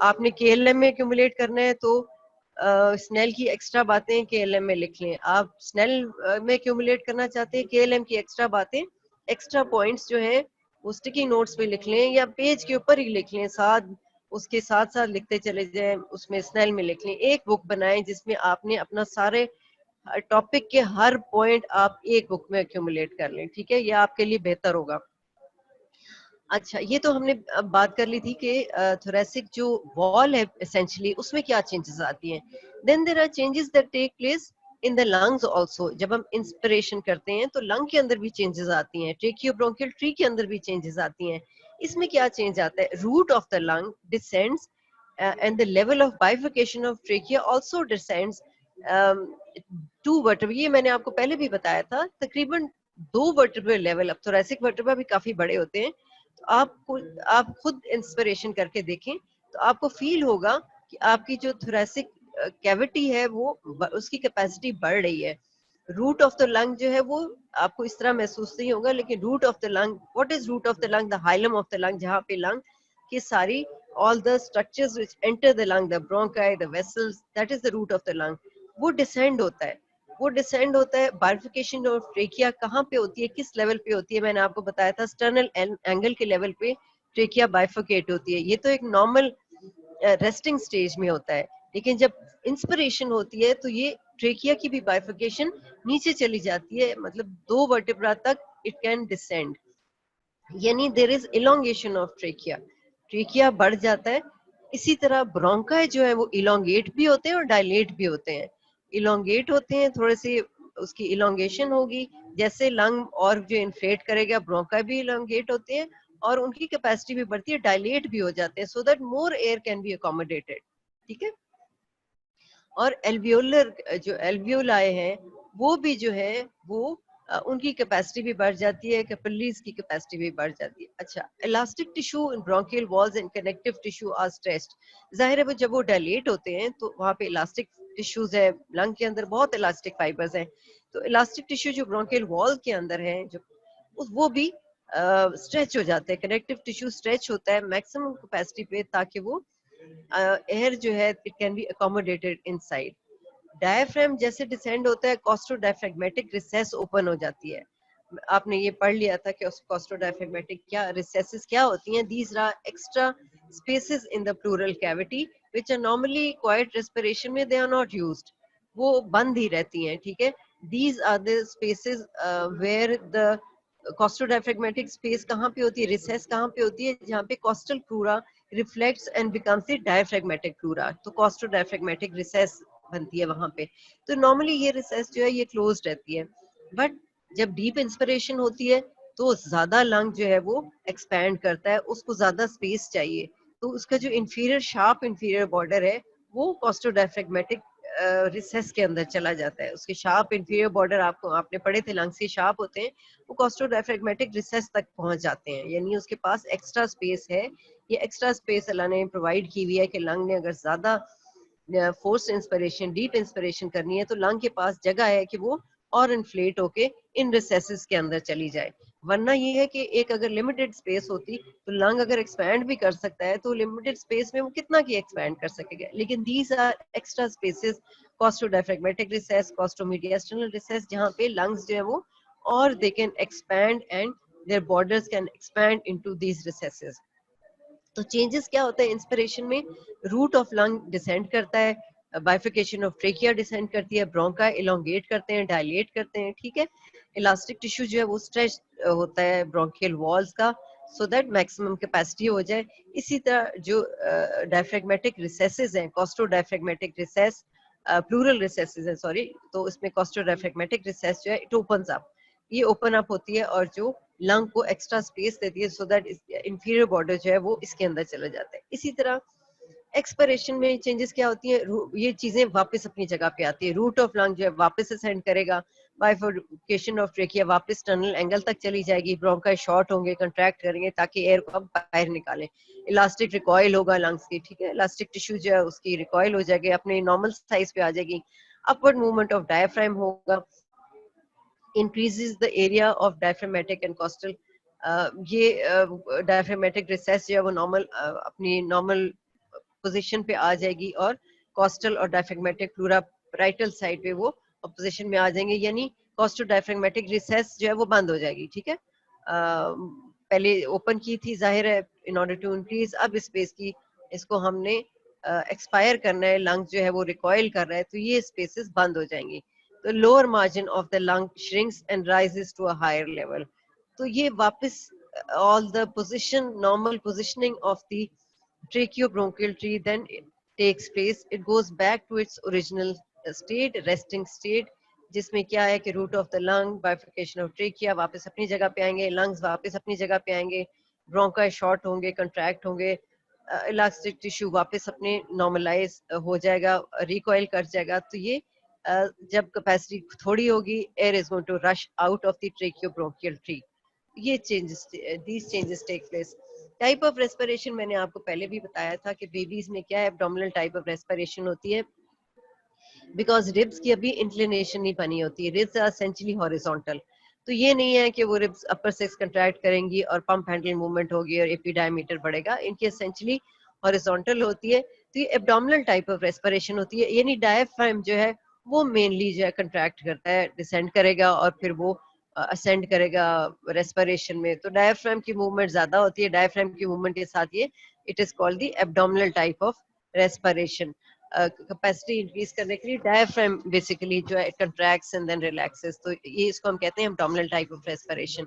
आपने केएलएम में एक्यूमुलेट करना है तो स्नेल की एक्स्ट्रा बातें केएलएम में लिख लें। आप स्नेल में एक्यूमुलेट करना चाहते हैं, केएलएम की एक्स्ट्रा बातें, एक्स्ट्रा पॉइंट्स जो है वो स्टिकी नोट्स पे लिख लें या पेज के ऊपर ही लिख लें, साथ उसके साथ साथ लिखते चले जाएं, उसमें स्नेल में लिख लें। एक बुक बनाएं जिसमें आपने अपना सारे टॉपिक के हर पॉइंट आप एक बुक में एक्यूमुलेट कर लें, ठीक है, ये आपके लिए बेहतर होगा। अच्छा, ये तो हमने अब बात कर ली थी कि थोरेसिक जो वॉल है एसेंशियली उसमें क्या चेंजेस आती हैं। Then there are changes that take place in the lungs also. जब हम इंस्पिरेशन करते हैं तो लंग के अंदर भी चेंजेस आती हैं, ट्रेकियोब्रोंकियल ट्री के अंदर भी चेंजेस आती हैं। इसमें क्या चेंज आता है, root of the lung descends and the level of bifurcation of trachea also descends to vertebrae. ये मैंने आपको पहले भी बताया था, तकरीबन 2 वर्टेब्रे लेवल। अब थोरेसिक वर्टेब्रा भी काफी बड़े होते हैं, तो आप खुद इंस्पिरेशन करके देखें तो आपको फील होगा कि आपकी जो थोरेसिक कैविटी है वो उसकी कैपेसिटी बढ़ रही है। रूट ऑफ द लंग जो है वो आपको इस तरह महसूस नहीं होगा, लेकिन root of the lung, what is root of the lung, the hilum of the lung, जहाँ पे लंग की सारी all the structures which enter the lung, the bronchi, the vessels, that is the root of the lung, वो descend होता है। वो descend होता है। बाइफिकेशन ऑफ ट्रेकिया कहाँ पे होती है, किस लेवल पे होती है, मैंने आपको बताया था स्टर्नल एंगल के लेवल पे ट्रेकिया बाइफिकेट होती है। ये तो एक नॉर्मल रेस्टिंग स्टेज में होता है, लेकिन जब इंस्पिरेशन होती है तो ये ट्रेकिया की भी बाइफिकेशन नीचे चली जाती है, मतलब 2 वर्टेब्रा तक इट कैन डिसेंड, यानी there is elongation of trachea, trachea बढ़ जाता है। इसी तरह ब्रोंकाई जो है वो इलोंगेट भी होते हैं और डायलेट भी होते हैं। इलोंगेट होते हैं, थोड़े से उसकी इलोंगेशन होगी, जैसे लंग और जो इन्फ्लेट करेगा, ब्रोंकाई भी इलोंगेट होते हैं और उनकी कैपेसिटी भी बढ़ती है, डायलेट भी हो जाते हैं, so that more air can be accommodated, ठीक है। और एल्वियोलर जो एल्वियोलाई हैं वो भी जो है वो उनकी कैपेसिटी भी बढ़ जाती है, कैपिलरीज की कैपेसिटी भी बढ़ जाती है। अच्छा, elastic tissue in bronchial walls and connective tissue are stressed. जाहिर है वो जब वो डायलेट होते हैं तो वहाँ पे इलास्टिक टिश्यूज है, लंग के अंदर बहुत इलास्टिक फाइबर्स हैं, तो इलास्टिक टिश्यू जो ब्रोंकियल वॉल के अंदर है जो वो भी स्ट्रेच हो जाते हैं, कनेक्टिव टिश्यू स्ट्रेच होता है मैक्सिमम कैपेसिटी पे, ताकि वो एयर जो है it can be accommodated inside. Diaphragm जैसे डिसेंड होता है, कॉस्टोडायफ्रैग्मेटिक रिसेस ओपन हो जाती है। आपने ये पढ़ लिया था कि कॉस्टोडायफ्रैग्मेटिक क्या रिसेसेस क्या होती हैं। These are extra spaces in the pleural cavity which are normally quiet respiration में दे आर नॉट यूज्ड, वो बंद ही रहती हैं, ठीक है। These are the spaces where the costodiaphragmatic space कहाँ पे होती है, रिसेस कहाँ पे होती है, जहाँ पे costal pleura reflects and becomes the diaphragmatic pleura, तो कॉस्टोडायफ्रैग्मेटिक रिसेस बनती है वहां पे। तो नॉर्मली ये रिसेस जो है ये क्लोज रहती है, बट जब डीप इंस्पिरेशन होती है तो ज्यादा लंग जो है वो एक्सपैंड करता है, उसको ज्यादा स्पेस चाहिए, तो उसका जो इंफीरियर शार्प इंफीरियर बॉर्डर है वो कॉस्टोडायफ्रैग्मेटिक रिसेस के अंदर चला जाता है। उसके शार्प इंफीरियर बॉर्डर आपको आपने पढ़े थे, लंग्स के शार्प होते हैं, वो कॉस्टोडायफ्रैग्मेटिक रिसेस तक पहुंच जाते हैं, यानी उसके पास एक्स्ट्रा स्पेस है। ये एक्स्ट्रा स्पेस अल्लाह ने प्रोवाइड की हुई है कि लंग ने अगर ज्यादा फोर्स इंस्पिरेशन, डीप इंस्पिरेशन करनी है तो लंग के पास जगह है कि वो और इन्फ्लेट होके इन रिसेसेस के अंदर चली जाए। वरना ये है कि एक अगर लिमिटेड स्पेस होती तो लंग अगर एक्सपैंड भी कर सकता है तो लिमिटेड स्पेस में वो कितना की एक्सपैंड कर सकेगा, लेकिन these are extra spaces, costodiaphragmatic recess, costomediastinal recess, जहाँ पे लंग्स जो है वो और they can expand and their borders can expand into these recesses. तो चेंजेस क्या होता है इंस्पिरेशन में, रूट ऑफ लंग डिसेंड करता है, बाइफिकेशन ऑफ ट्रेकिया डिसेंड करती है, ब्रोंका इलोंगेट करते हैं, डायलेट करते हैं, ठीक है। इलास्टिक टिश्यू जो है वो स्ट्रेच होता है ब्रोंकियल वॉल्स का, सो दैट मैक्सिमम कैपेसिटी हो जाए। इसी तरह जो डायफ्रैग्मेटिक रिसेसेस हैं, कॉस्टो डायफ्रैग्मेटिक रिसेस, प्लूरल रिसेसेस है सॉरी, तो इसमें कॉस्टो डायफ्रैग्मेटिक रिसेस जो है इट ओपन्स अप, ये ओपन अप होती है और जो लंग को एक्स्ट्रा स्पेस देती है, सो दैट इंफीरियर बॉर्डर जो है वो इसके अंदर चला जाता है। इसी तरह एक्सपिरेशन में चेंजेस क्या होती है, ये चीजें वापस अपनी जगह पे आती है। रूट ऑफ लंग जो है वापस असेंड करेगा, बाइफर्केशन ऑफ ट्रेकिया वापस टनल एंगल तक चली जाएगी, ब्रोंकाई शॉर्ट होंगे, कंट्रैक्ट करेंगे ताकि एयर को बाहर निकालें, इलास्टिक रिकॉइल होगा लंग्स की, ठीक है, इलास्टिक टिश्यू जो है उसकी रिकॉइल हो जाएगी, अपने नॉर्मल साइज पे आ जाएगी, अपवर्ड मूवमेंट ऑफ डायफ्राम होगा, increases the area of diaphragmatic and costal ये डायफ्रागमेटिक रिसेस जो है वो नॉर्मल अपनी नॉर्मल पोजीशन पे आ जाएगी और कॉस्टल और डायफ्रागमेटिक प्लूरा राइटल साइड पे वो पोजीशन में आ जाएंगे, यानी कॉस्टल डायफ्रागमेटिक रिसेस जो है वो बंद हो जाएगी। ठीक है, पहले ओपन की थी जाहिर है इन ऑर्डर टू इंक्रीज, अब स्पेस की इसको हमने एक्सपायर करना है, लंग जो है वो रिकॉइल कर रहा है, तो ये स्पेसेस बंद हो जाएंगी। तो lower margin of the lung shrinks and rises to a higher level. तो ये वापस all the position normal positioning of the tracheobronchial tree then takes place. It goes back to its original state, resting state, जिसमें क्या है कि root of the lung, bifurcation of trachea वापस अपनी जगह पे आएंगे, लंग्स वापस अपनी जगह पे आएंगे, ब्रोंकाई शॉर्ट होंगे, कंट्रैक्ट होंगे, इलास्टिक टिश्यू वापस अपने नॉर्मलाइज हो जाएगा, रिकॉइल कर जाएगा। तो ये जब कैपेसिटी थोड़ी होगी, air is going to rush out of the tracheobronchial tree. ये changes, these changes take place. Type of respiration मैंने आपको पहले भी बताया था कि बेबीज में क्या है, एब्डोमिनल टाइप ऑफ रेस्पिरेशन होती है, बिकॉज रिब्स की अभी इंक्लिनेशन नहीं बनी होती है, रिब्स आर एसेंशियली हॉरिजॉन्टल। तो ये नहीं है कि वो रिब्स अपर सेक्स कंट्रैक्ट करेंगी और पंप हैंडल मूवमेंट होगी और एपी डायमीटर बढ़ेगा, इनकी एसेंशियली हॉरिजॉन्टल होती है। तो ये एब्डोमिनल टाइप ऑफ रेस्पिरेशन होती है, यानी डायफ्राम जो है वो मेनली जो है कंट्रैक्ट करता है, डिसेंड करेगा और फिर वो असेंड करेगा रेस्पिरेशन में। तो डायफ्राम की मूवमेंट ज्यादा होती है, डायफ्राम की मूवमेंट के साथ ये it is called the abdominal type of respiration. Capacity increase करने के लिए डायफ्राम बेसिकली जो है कंट्रैक्ट्स एंड देन रिलैक्सेस, तो ये इसको हम कहते हैं abdominal type of respiration.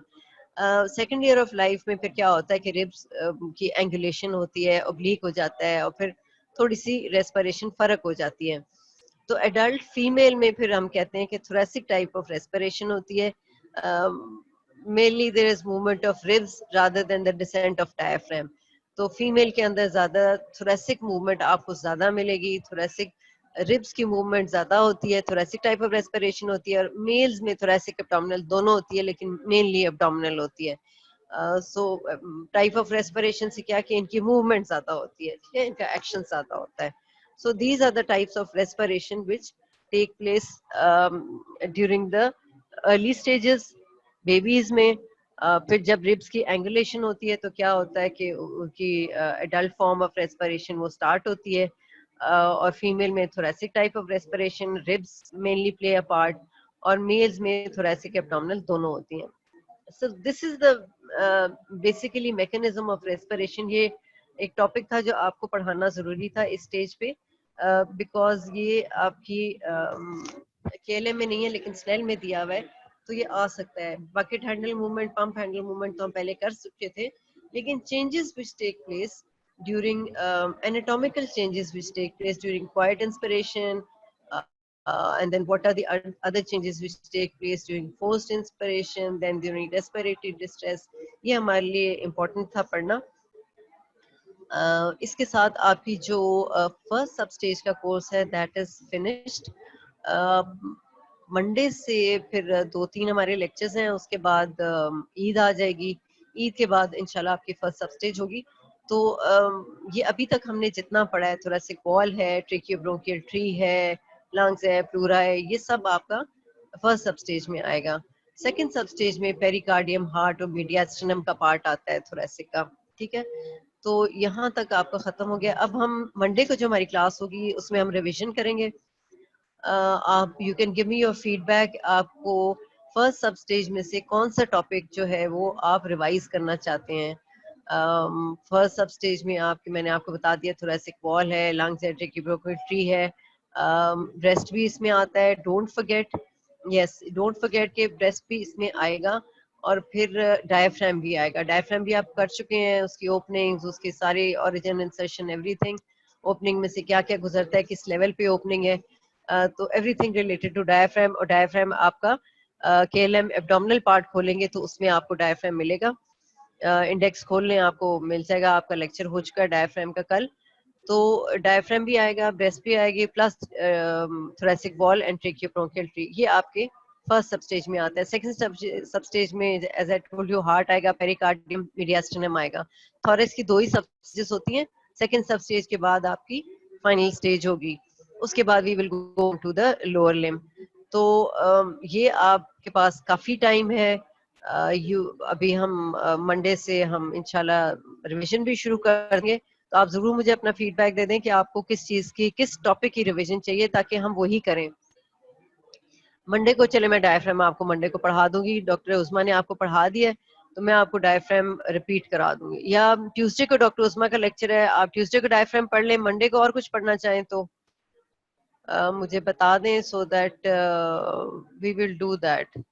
Second year of life में फिर क्या होता है कि रिब्स की एंगुलेशन होती है, ओब्लीक हो जाता है और फिर थोड़ी सी रेस्पिरेशन फर्क हो जाती है। तो एडल्ट फीमेल में फिर हम कहते हैं कि थोरेसिक टाइप ऑफ रेस्पिरेशन होती है, mainly there is movement of ribs rather than the descent of diaphragm. तो फीमेल के अंदर ज्यादा थोरेसिक मूवमेंट आपको ज्यादा मिलेगी, थोरेसिक रिब्स की मूवमेंट ज्यादा होती है, थोरेसिक टाइप ऑफ रेस्पिरेशन होती है। और मेल्स में थोरेसिक एब्डोमिनल दोनों होती है, लेकिन मेनली एब्डोमिनल होती है। सो टाइप ऑफ रेस्पिरेशन से क्या कि इनकी मूवमेंट ज्यादा होती है, ठीक है, इनका एक्शन ज्यादा होता है। So these are the types of respiration which take place during the early stages babies में। फिर जब रिब्स की एंगुलेशन होती है तो क्या होता है कि उनकी एडल्ट फॉर्म ऑफ रेस्पिरेशन वो स्टार्ट होती है, और फीमेल में thoracic type of respiration, ribs mainly play a part, और मेल्स में थोरेसिक एब्डोमिनल दोनों होती हैं। So this is the basically mechanism of respiration। ये एक टॉपिक था जो आपको पढ़ाना जरूरी था इस स्टेज पे, बिकॉज ये आपकी केएलए में नहीं है लेकिन स्नेल में दिया हुआ है, तो ये आ सकता है। Bucket handle movement, pump handle movement तो हम पहले कर चुके थे, लेकिन changes which take place during anatomical changes which take place during quiet inspiration, and then what are the other changes which take place during forced inspiration, then during respiratory distress, ये हमारे लिए important था पढ़ना। इसके साथ आपकी जो first सब स्टेज का कोर्स है दैट इज फिनिश्ड। मंडे से फिर 2-3 हमारे लेक्चर्स हैं, उसके बाद ईद आ जाएगी, ईद के बाद इंशाल्लाह आपकी फर्स्ट सब स्टेज होगी। तो ये अभी तक हमने जितना पढ़ा है, थोरेसिक वॉल है, ट्रेकियोब्रोंकियल ट्री है, लंग्स है, प्लूरा है, ये सब आपका फर्स्ट सब स्टेज में आएगा। सेकंड सब स्टेज में पेरिकार्डियम, हार्ट और मीडियास्टिनम का पार्ट आता है थोरेसिक का, ठीक है। तो यहाँ तक आपका खत्म हो गया। अब हम मंडे को जो हमारी क्लास होगी उसमें हम रिवीजन करेंगे। आप you can give me your feedback, आपको फर्स्ट सब स्टेज में से कौन सा टॉपिक जो है वो आप रिवाइज करना चाहते हैं। फर्स्ट सब स्टेज में आपके मैंने आपको बता दिया, थोरेसिक वॉल है, लंग्स है, ट्रेकियोब्रोंकियल ट्री है, ब्रेस्ट भी इसमें आता है, don't forget, yes don't forget के ब्रेस्ट भी इसमें आएगा, और फिर डायफ्राम भी आएगा। डायफ्राम भी आप कर चुके हैं, उसकी ओपनिंग्स, उसके सारे ओरिजिन, इंसर्शन, एवरीथिंग, ओपनिंग में से क्या क्या गुजरता है, किस लेवल पे ओपनिंग है, तो एवरीथिंग रिलेटेड टू डायफ्राम। और डायफ्राम आपका केएलएम एब्डोमिनल पार्ट खोलेंगे तो उसमें आपको डायफ्राम मिलेगा, इंडेक्स खोल लें आपको मिल जाएगा, आपका लेक्चर हो चुका है डायफ्राम का कल। तो डायफ्राम भी आएगा, ब्रेस्ट भी आएगी, plus thoracic wall and tracheobronchial tree, ये आपके फर्स्ट सब स्टेज में आता है। सेकंड सब स्टेज में as I told you heart आएगा, पेरिकार्डियम, मीडियास्टिनम आएगा। थोरेस की 2 ही सब स्टेजेस होती हैं, सेकंड सब स्टेज के बाद आपकी फाइनल स्टेज होगी, उसके बाद we will go to the lower limb. तो ये आपके पास काफी टाइम है, अभी हम मंडे से हम इंशाल्लाह रिवीजन भी शुरू कर देंगे, तो आप जरूर मुझे अपना फीडबैक दे दें कि आपको किस चीज की, किस टॉपिक की रिवीजन चाहिए, ताकि हम वही करें। मंडे को चले मैं डायफ्राम आपको मंडे को पढ़ा दूंगी, डॉक्टर उस्मा ने आपको पढ़ा दिया है तो मैं आपको डायफ्राम रिपीट करा दूंगी, या ट्यूसडे को डॉक्टर उस्मा का लेक्चर है, आप ट्यूसडे को डायफ्राम पढ़ लें, मंडे को और कुछ पढ़ना चाहें तो मुझे बता दें, so that we will do that.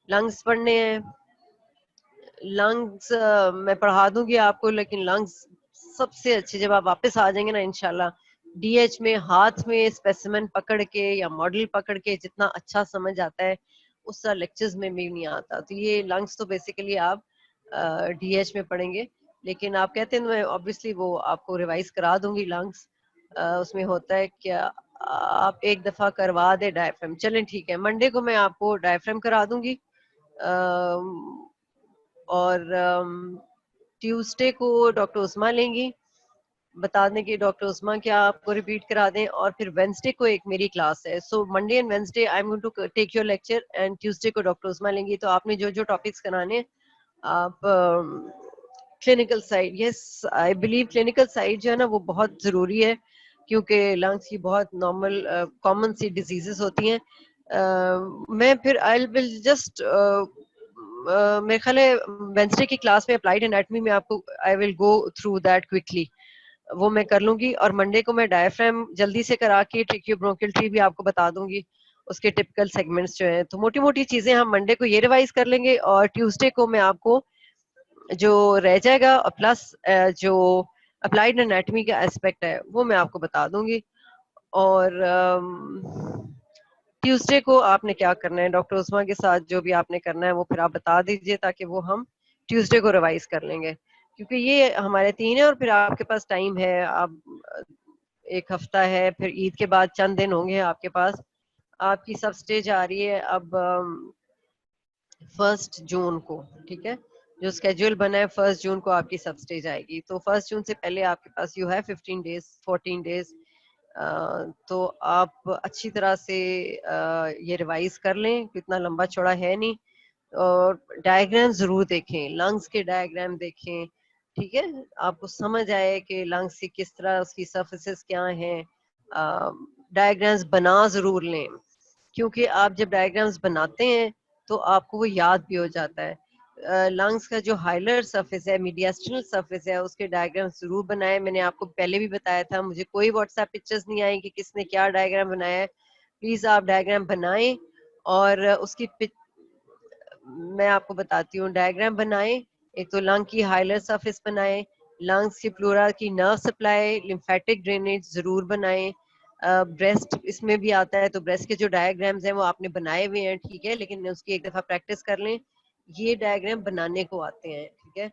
Lungs पढ़ने हैं, लंग्स मैं पढ़ा दूंगी आपको, लेकिन लंग्स सबसे अच्छे जब आप वापस आ जाएंगे ना इंशाल्लाह, डीएच में हाथ में स्पेसिमेन पकड़ के या मॉडल पकड़ के जितना अच्छा समझ आता है उसका लेक्चर्स में भी नहीं आता। तो ये लंग्स तो बेसिकली आप डीएच में पढ़ेंगे, लेकिन आप कहते हैं मैं ऑब्वियसली वो आपको रिवाइज करा दूंगी लंग्स। उसमें होता है क्या, आप एक दफा करवा दे डायफ्राम, चलें ठीक है, मंडे को मैं आपको डायफ्राम करा दूंगी, और ट्यूसडे को डॉक्टर उस्मा लेंगी, बता दें कि डॉक्टर उस्मा क्या आपको रिपीट करा दें, और फिर वेंसडे को एक मेरी क्लास है। So Monday and Wednesday I am going to take your lecture, and Tuesday को डॉक्टर उस्मा लेंगी। तो आपने जो जो टॉपिक्स कराने हैं आप clinical side, yes I believe clinical side जो है ना वो बहुत जरूरी है, क्योंकि लंग्स की बहुत नॉर्मल कॉमन सी डिजीजेस होती हैं। मैं फिर आई विल जस्ट मेरे ख्याल है वेंसडे की क्लास में अप्लाइड एनाटॉमी में आपको I will go through that quickly, वो मैं कर लूंगी, और मंडे को मैं डायफ्राम जल्दी से करा के ट्रेकियोब्रोंकियल ट्री भी आपको बता दूंगी, उसके टिपिकल सेगमेंट्स जो हैं। तो मोटी मोटी चीजें हम मंडे को ये रिवाइज कर लेंगे, और ट्यूसडे को मैं आपको जो रह जाएगा प्लस जो अप्लाइड एनाटॉमी का एस्पेक्ट है वो मैं आपको बता दूंगी। और ट्यूसडे को आपने क्या करना है डॉक्टर उस्मा के साथ, जो भी आपने करना है वो फिर आप बता दीजिए, ताकि वो हम ट्यूसडे को रिवाइज कर लेंगे, क्योंकि ये हमारे 3 है और फिर आपके पास टाइम है, आप एक हफ्ता है, फिर ईद के बाद चंद दिन होंगे आपके पास। आपकी सब स्टेज आ रही है अब 1 जून को, ठीक है, जो स्केड्यूल बना है 1 जून को आपकी सब स्टेज आएगी, तो 1 जून से पहले आपके पास यू है 15 डेज 14 डेज, तो आप अच्छी तरह से ये रिवाइज कर लें, इतना लंबा चौड़ा है नहीं, और डायग्राम जरूर देखें, लंग्स के डायग्राम देखें, ठीक है, आपको समझ आए कि लंग्स की किस तरह उसकी सर्फेसेस क्या हैं। डायग्राम्स बना जरूर लें, क्योंकि आप जब डायग्राम्स बनाते हैं तो आपको वो याद भी हो जाता है। लंग्स का जो हाइलर सरफेस है, मीडियास्टिनल सरफेस है, उसके डायग्राम जरूर बनाए, मैंने आपको पहले भी बताया था, मुझे कोई व्हाट्सएप पिक्चर्स नहीं आई कि किसने क्या डायग्राम बनाया है, प्लीज आप डायग्राम बनाएं, और उसकी मैं आपको बताती हूँ, डायग्राम बनाएं, एक तो लंग की हाइलर सरफेस बनाएं, लंग्स की प्लूरा की नर्व सप्लाई लिम्फेटिक ड्रेनेज जरूर बनाएं, ब्रेस्ट इसमें भी आता है, तो ब्रेस्ट के जो डायग्राम्स हैं वो आपने बनाए हुए हैं, ठीक है, लेकिन उसकी एक दफा प्रैक्टिस कर लें, ये डायग्राम बनाने को आते हैं, ठीक है,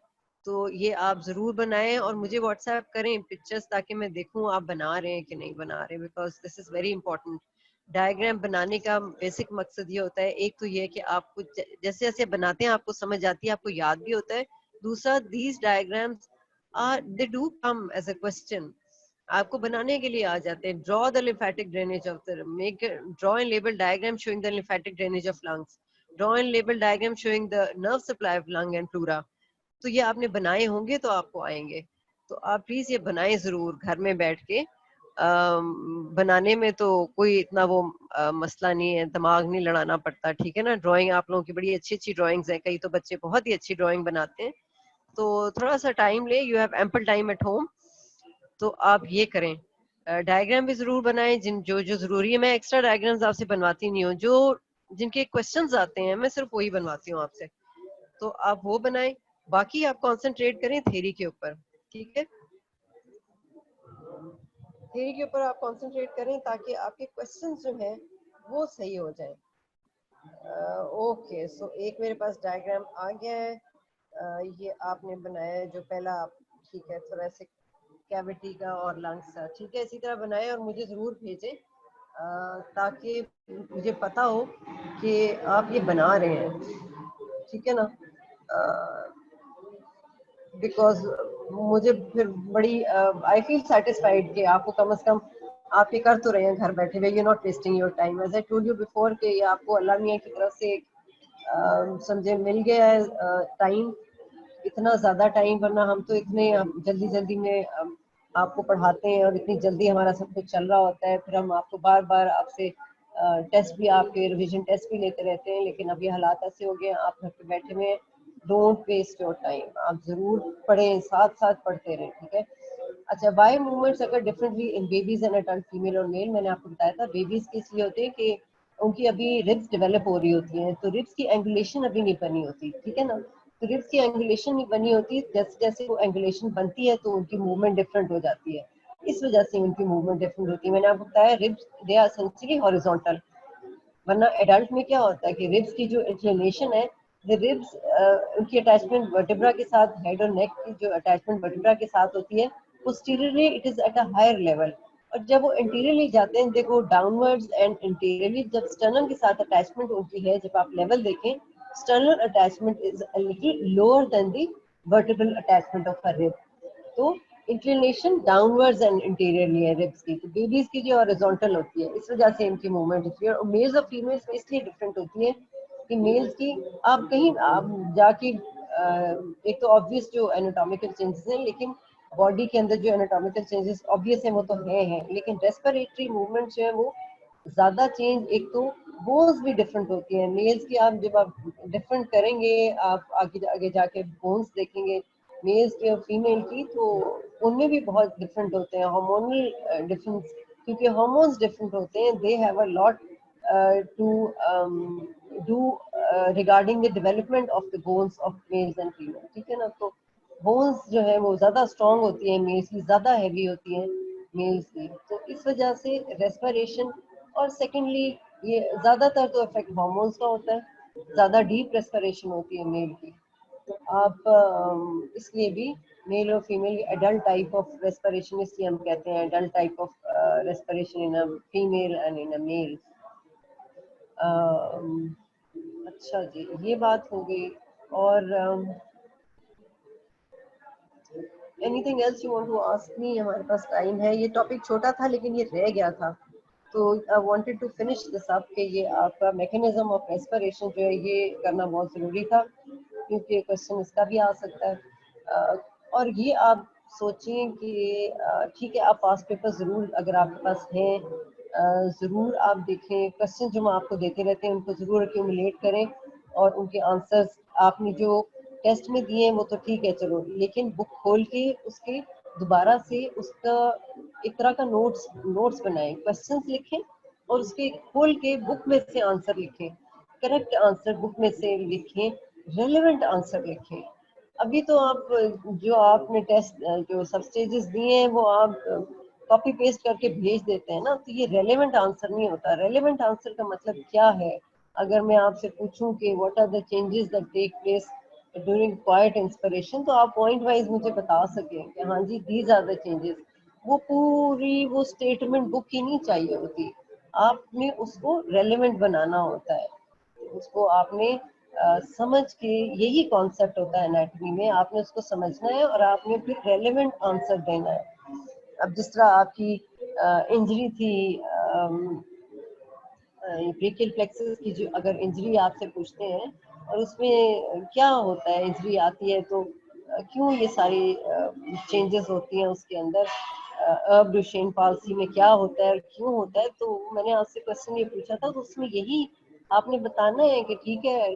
तो ये आप जरूर बनाएं और मुझे व्हाट्सएप करें पिक्चर्स, ताकि मैं देखूं आप बना रहे हैं कि नहीं बना रहे, because this is very important. Diagram बनाने का बेसिक मकसद ये होता है, एक तो ये है कि आपको जैसे जैसे बनाते हैं आपको समझ आती है, आपको याद भी होता है, दूसरा these diagrams are they do come as a question, आपको बनाने के लिए आ जाते हैं। Draw the lymphatic drainage of the make draw and label diagram showing the lymphatic drainage of lungs, draw and label diagram showing the nerve supply of lung and pleura. तो ये आपने बनाए होंगे तो आपको आएंगे, तो आप प्लीज ये बनाएं जरूर घर में बैठ के। बनाने में तो कोई इतना वो मसला नहीं है, दिमाग नहीं लड़ाना पड़ता, ठीक है ना। ड्राइंग आप लोगों की बड़ी अच्छी अच्छी ड्राइंग्स है, कई तो बच्चे बहुत ही अच्छी ड्राइंग बनाते हैं, तो थोड़ा सा टाइम ले, you have ample time at home, तो आप ये करें, डायग्राम भी जरूर बनाएं, जिन जो जो जरूरी है, मैं एक्स्ट्रा डायग्राम्स आपसे बनवाती नहीं हूँ, जो जिनके क्वेश्चंस आते हैं मैं सिर्फ वही बनवाती हूँ आपसे, तो आप वो बनाएं, बाकी आप कंसंट्रेट करें थ्योरी के ऊपर, ठीक है, थ्योरी के ऊपर आप कंसंट्रेट करें ताकि आपके क्वेश्चंस जो हैं वो सही हो जाएं। ओके, सो एक मेरे पास डायग्राम आ गया है, ये आपने बनाया है जो पहला, ठीक है, थोरेसिक कैविटी का और लंग्स का, ठीक है, इसी तरह बनाए और मुझे ज़रूर भेजें, ताकि मुझे पता हो कि आप ये बना रहे हैं, ठीक है ना, बिकॉज मुझे फिर बड़ी आई फील सेटिस्फाइड कि आपको कम से कम आप ये कर तो रहे हैं घर बैठे हुए, you not wasting your time, as I told you before कि ये आपको अल्लाह मियां की तरफ से समझे मिल गया है टाइम, इतना ज्यादा टाइम, वरना हम तो इतने जल्दी जल्दी में आपको पढ़ाते हैं और इतनी जल्दी हमारा सब कुछ चल रहा होता है, फिर हम आपको बार बार आपसे टेस्ट भी, आपके रिवीजन टेस्ट भी लेते रहते हैं। लेकिन अब ये हालात ऐसे हो गए हैं, आप घर पे बैठे हुए, डोंट वेस्ट योर टाइम, आप जरूर पढ़ें, साथ साथ पढ़ते रहें, ठीक है। अच्छा, वाई मूवमेंट्स अगर differently in babies and adult, female और मेल, मैंने आपको बताया था बेबीज के इसलिए होते हैं कि उनकी अभी रिब्स डेवलप हो रही होती हैं, तो रिब्स की एंगुलेशन अभी नहीं बनी होती, ठीक है ना। तो रिब्स की एंगुलेशन नहीं बनी होती, जैसे जैसे वो एंगुलेशन बनती है तो उनकी मूवमेंट डिफरेंट हो जाती है, इस वजह से उनकी मूवमेंट डिफरेंट होती है। मैंने आपको बताया ribs they are essentially horizontal, वरना एडल्ट में क्या होता है कि रिब्स की जो इंक्लिनेशन है, द रिब्स उनकी अटैचमेंट वर्टिब्रा के साथ, हेड और नेक की जो अटैचमेंट वर्टिब्रा के साथ होती है, posteriorly it is at a higher level, और जब वो इंटीरियरली जाते हैं they go downwards and anteriorly, जब स्टर्नम के साथ अटैचमेंट उनकी है, जब आप लेवल देखें, sternal attachment is a little lower than the vertebral attachment of a rib. तो इंक्लिनेशन डाउनवर्ड्स एंड इंटीरियरली है रिब्स की, तो बेबीज की जो हॉरिजॉन्टल होती है, इस वजह से इनकी मूवमेंट होती है। और मेल्स और फीमेल्स में इसलिए डिफरेंट होती है कि मेल्स की आप कहीं आप जाके एक तो ऑब्वियस जो एनाटॉमिकल चेंजेस हैं, लेकिन बॉडी के अंदर जो एनाटॉमिकल चेंजेस ऑब्वियस है वो तो है, लेकिन रेस्पिरेटरी मूवमेंट जो है वो ज्यादा चेंज, एक तो बोन्स भी डिफरेंट होती हैं मेल्स की। आप जब आप डिफरेंट करेंगे, आप आगे आगे जाके बोन्स देखेंगे मेल्स की और फीमेल की, तो उनमें भी बहुत डिफरेंट होते हैं, हार्मोनल डिफरेंस, क्योंकि हार्मोन्स डिफरेंट होते हैं, they have a lot to do regarding the development of the bones of males and female, ठीक है ना। तो बोन्स जो है वो ज्यादा स्ट्रांग होती है मेल्स की, ज्यादा हैवी होती है मेल्स की, तो इस वजह से रेस्पिरेशन, और सेकेंडली ये ज्यादातर तो इफेक्ट हार्मोन्स का होता है, ज्यादा डीप रेस्पिरेशन होती है मेल की। आप इसलिए भी मेल और female adult type of respiration, इसलिए हम कहते हैं adult type of respiration in a female and in a male. अच्छा जी, ये बात हो गई। और anything else you want to ask me? हमारे पास टाइम है, ये टॉपिक छोटा था लेकिन ये रह गया था, तो I wanted to finish this up कि ये आपका मैकेनिज्म ऑफ रेस्पिरेशन जो है ये करना बहुत ज़रूरी था, क्योंकि क्वेश्चन इसका भी आ सकता है। और ये आप सोचें कि ठीक है, आप पास पेपर ज़रूर अगर आपके पास हैं ज़रूर आप देखें, क्वेश्चन जो हम आपको देते रहते हैं उनको ज़रूर एक्यूमुलेट करें, और उनके आंसर्स आपने जो टेस्ट में दिए हैं वो तो ठीक है चलो, लेकिन बुक खोल के उसके दोबारा से उसका एक तरह का नोट्स बनाएं, क्वेश्चंस लिखें और उसके खोल के बुक में से आंसर लिखें, करेक्ट आंसर बुक में से लिखें, रेलेवेंट आंसर लिखें। अभी तो आप जो आपने टेस्ट जो सब स्टेजेस दिए हैं वो आप कॉपी पेस्ट करके भेज देते हैं ना, तो ये रेलेवेंट आंसर नहीं होता। रेलेवेंट आंसर का मतलब क्या है? अगर मैं आपसे पूछूं कि what are the changes that take place during quiet inspiration, तो आप पॉइंट वाइज मुझे बता सकें कि हाँ जी दीज आर द चेंजेस, वो पूरी वो स्टेटमेंट बुक की नहीं चाहिए होती, आपने उसको रेलेवेंट बनाना होता है, उसको आपने समझ के, यही कॉन्सेप्ट होता है एनाटॉमी में, आपने उसको समझना है और आपने फिर रेलेवेंट आंसर देना है। अब जिस तरह आपकी इंजरी थी, ब्रेकियल प्लेक्सस की, जो अगर इंजरी आपसे पूछते हैं और उसमें क्या होता है, इंजरी आती है तो क्यों ये सारी चेंजेस होती हैं उसके अंदर, अब डुशेन पाल्सी में क्या होता है और क्यों होता है, तो मैंने आपसे क्वेश्चन ये पूछा था, तो उसमें यही आपने बताना है कि ठीक है,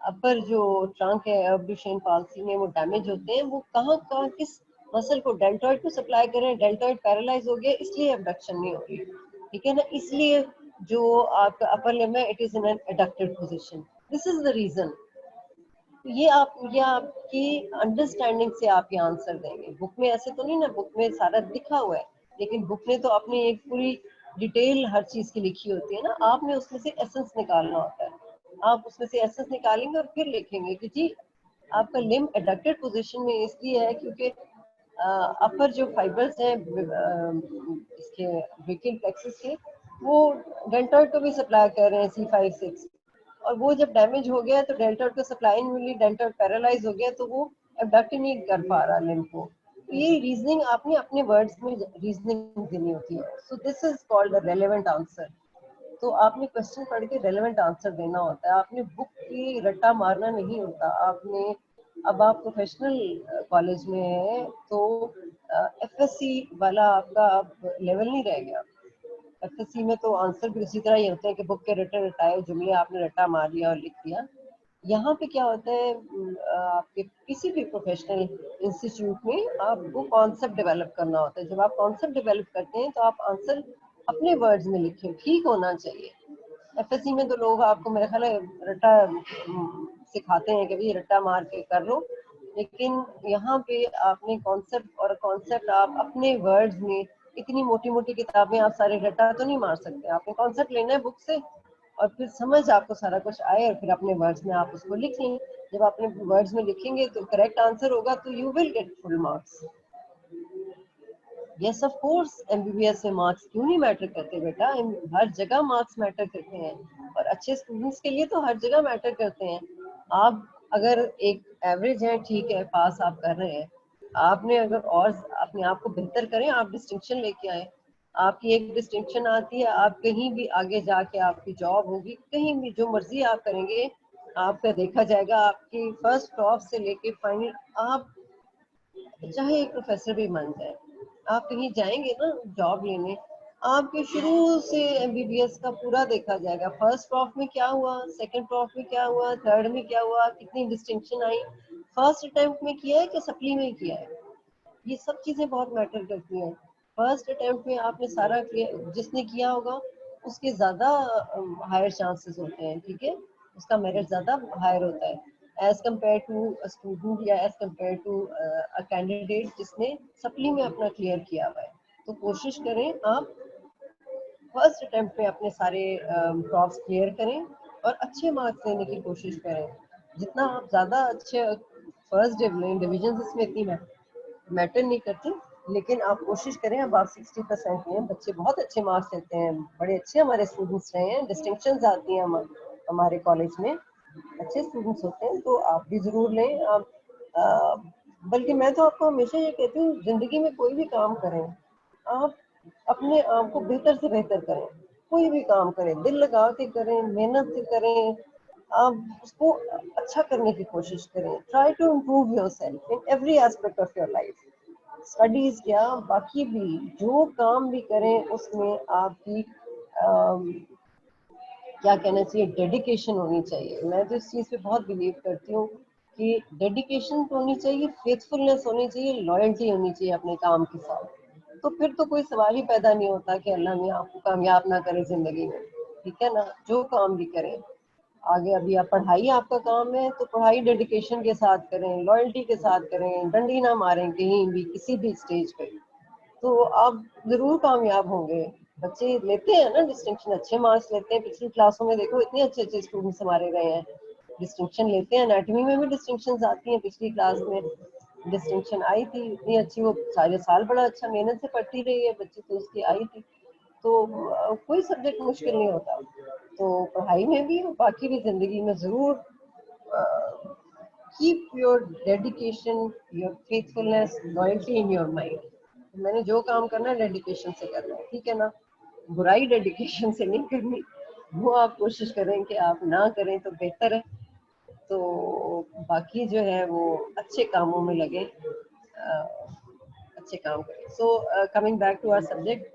अपर जो ट्रंक है अब डुशेन पाल्सी में वो डैमेज होते हैं, वो कहाँ कहाँ किस मसल को, डेल्टॉइड को सप्लाई करें, डेल्टॉइड पैरालाइज हो गया इसलिए अबडक्शन नहीं हो रही, ठीक है ना, इसलिए जो आपका अपर लिम्ब है it is in an adducted position, this is the reason. ये आपकी अंडरस्टैंडिंग से आप ये आंसर देंगे, बुक में ऐसे तो नहीं ना, बुक में सारा लिखा हुआ है, लेकिन बुक में तो अपनी एक पूरी डिटेल हर चीज की लिखी होती है ना, आपने उसमें से एसेंस निकालना होता है, आप उसमें से एसेंस निकालेंगे और फिर लिखेंगे कि जी आपका लिम्ब एडक्टेड पोजीशन में इसलिए है क्योंकि अपर जो फाइबर्स हैं इसके ब्रेकियल प्लेक्सस के, वो डेल्टॉइड को भी सप्लाई कर रहे हैं C5-6, और वो जब डैमेज हो गया तो डेल्टॉइड को सप्लाई नहीं मिली, डेल्टॉइड पैरालाइज हो गया, तो वो अबडक्ट नहीं कर पा रहा लिम्ब को। तो ये रीजनिंग आपने अपने वर्ड्स में रीजनिंग देनी होती है, so this is called the relevant answer. तो आपने क्वेश्चन पढ़ के रेलेवेंट आंसर देना होता है, आपने बुक की रट्टा मारना नहीं होता। आपने, अब आप प्रोफेशनल कॉलेज में है तो एफएससी वाला आपका अब लेवल नहीं रह गया। एफएससी में तो आंसर भी उसी तरह ही होते हैं कि बुक के रटे रटाए जुमले आपने रट्टा मार लिया और लिख दिया। यहाँ पे क्या होता है, आपके किसी भी प्रोफेशनल इंस्टीट्यूट में आपको कॉन्सेप्ट डेवलप करना होता है। जब आप कॉन्सेप्ट डेवलप करते हैं तो आप आंसर अपने वर्ड्स में लिखें, ठीक होना चाहिए। एफएससी में तो लोग आपको मेरा ख्याल है रट्टा सिखाते हैं कि भाई रट्टा मार के कर लो, लेकिन यहाँ पे आपने कॉन्सेप्ट, और कॉन्सेप्ट आप अपने वर्ड्स में, इतनी मोटी मोटी किताबें आप सारे रट्टा तो नहीं मार सकते। आपने कॉन्सेप्ट लेना है बुक से और फिर समझ आपको सारा कुछ आए और फिर अपने वर्ड्स में आप उसको लिख लें। जब अपने वर्ड्स में लिखेंगे तो करेक्ट आंसर होगा तो you will get full marks. Yes of course MBBS में मार्क्स क्यों नहीं मैटर करते बेटा, हर जगह मार्क्स मैटर करते हैं और अच्छे स्टूडेंट्स के लिए तो हर जगह मैटर करते हैं। आप अगर एक एवरेज है, ठीक है, पास आप कर रहे हैं, आपने अगर और अपने आप को बेहतर करें, आप डिस्टिंक्शन लेके आए। आपकी एक डिस्टिंक्शन आती है, आप कहीं भी आगे जाके आपकी जॉब होगी, कहीं भी जो मर्जी आप करेंगे आपका देखा जाएगा। आपकी फर्स्ट टॉप से लेके फाइनल, आप चाहे एक प्रोफेसर भी बन जाए, आप कहीं जाएंगे ना जॉब लेने, आपके शुरू से एमबीबीएस का पूरा देखा जाएगा। फर्स्ट प्रॉफ में क्या हुआ, सेकंड प्रॉफ में क्या हुआ, थर्ड में क्या हुआ, कितनी डिस्टिंक्शन आई, फर्स्ट अटेम्प्ट में किया है कि सप्ली में किया है, ये सब चीजें बहुत मैटर करती हैं। फर्स्ट अटेम्प्ट में आपने सारा किया, जिसने किया होगा उसके ज्यादा हायर चांसेस होते हैं, ठीक है, उसका मेरिट ज्यादा हायर होता है एज कम्पेयर टू स्टूडेंट या as compare to a candidate जिसने सप्ली में अपना क्लियर किया हुआ है। तो कोशिश करें आप फर्स्ट अटेम्प्ट में अपने सारे प्रॉफ्स क्लियर करें और अच्छे मार्क्स लेने की कोशिश करें। जितना आप ज्यादा अच्छे फर्स्ट डिविजन इसमें इतनी मैटर नहीं करती, लेकिन आप कोशिश करें। अब आप 60% लें, बच्चे बहुत अच्छे मार्क्स लेते हैं, बड़े अच्छे हमारे स्टूडेंट्स रहे हैं, डिस्टिंक्शन आती हैं हमारे कॉलेज में, अच्छे स्टूडेंट्स होते हैं, तो आप भी जरूर लें। आप बल्कि मैं तो आपको हमेशा ये कहती हूँ, जिंदगी में कोई भी काम करें, आप अपने आप को बेहतर से बेहतर करें। कोई भी काम करें, दिल लगा के करें, मेहनत से करें, आप उसको अच्छा करने की कोशिश करें। Try to improve yourself in every aspect of your life. Studies क्या, बाकी भी जो काम भी करें उसमें आपकी क्या कहना चाहिए, डेडिकेशन होनी चाहिए। मैं तो इस चीज़ पे बहुत बिलीव करती हूँ कि डेडिकेशन तो होनी चाहिए, फेथफुलनेस होनी चाहिए, लॉयल्टी होनी चाहिए अपने काम के साथ। तो फिर तो कोई सवाल ही पैदा नहीं होता कि अल्लाह ने आपको कामयाब ना करे जिंदगी में, ठीक है ना। जो काम भी करें आगे, अभी आप पढ़ाई आपका काम है तो पढ़ाई डेडिकेशन के साथ करें, लॉयल्टी के साथ करें, डंडी ना मारें कहीं भी किसी भी स्टेज पे, तो आप जरूर कामयाब होंगे। बच्चे लेते हैं ना डिस्टिंक्शन, अच्छे मार्क्स लेते हैं। पिछली क्लासों में देखो इतने अच्छे अच्छे स्टूडेंट्स हमारे रहे हैं, डिस्टिंक्शन लेते हैं। एनाटॉमी में भी डिस्टिंक्शन आती हैं, पिछली क्लास में डिस्टिंक्शन आई थी इतनी अच्छी, वो सारे साल बड़ा अच्छा मेहनत से पढ़ती रही है बच्ची, तो उसकी आई थी। तो कोई सब्जेक्ट मुश्किल नहीं होता, तो पढ़ाई में भी बाकी भी जिंदगी में जरूर keep your dedication, your faithfulness, loyalty in your mind. मैंने जो काम करना है डेडिकेशन से करना है, ठीक है ना, बुराई डेडिकेशन से नहीं करनी, वो आप कोशिश करें कि आप ना करें तो बेहतर है। तो बाकी जो है वो अच्छे कामों में लगे, अच्छे काम करें। So coming back to our subject,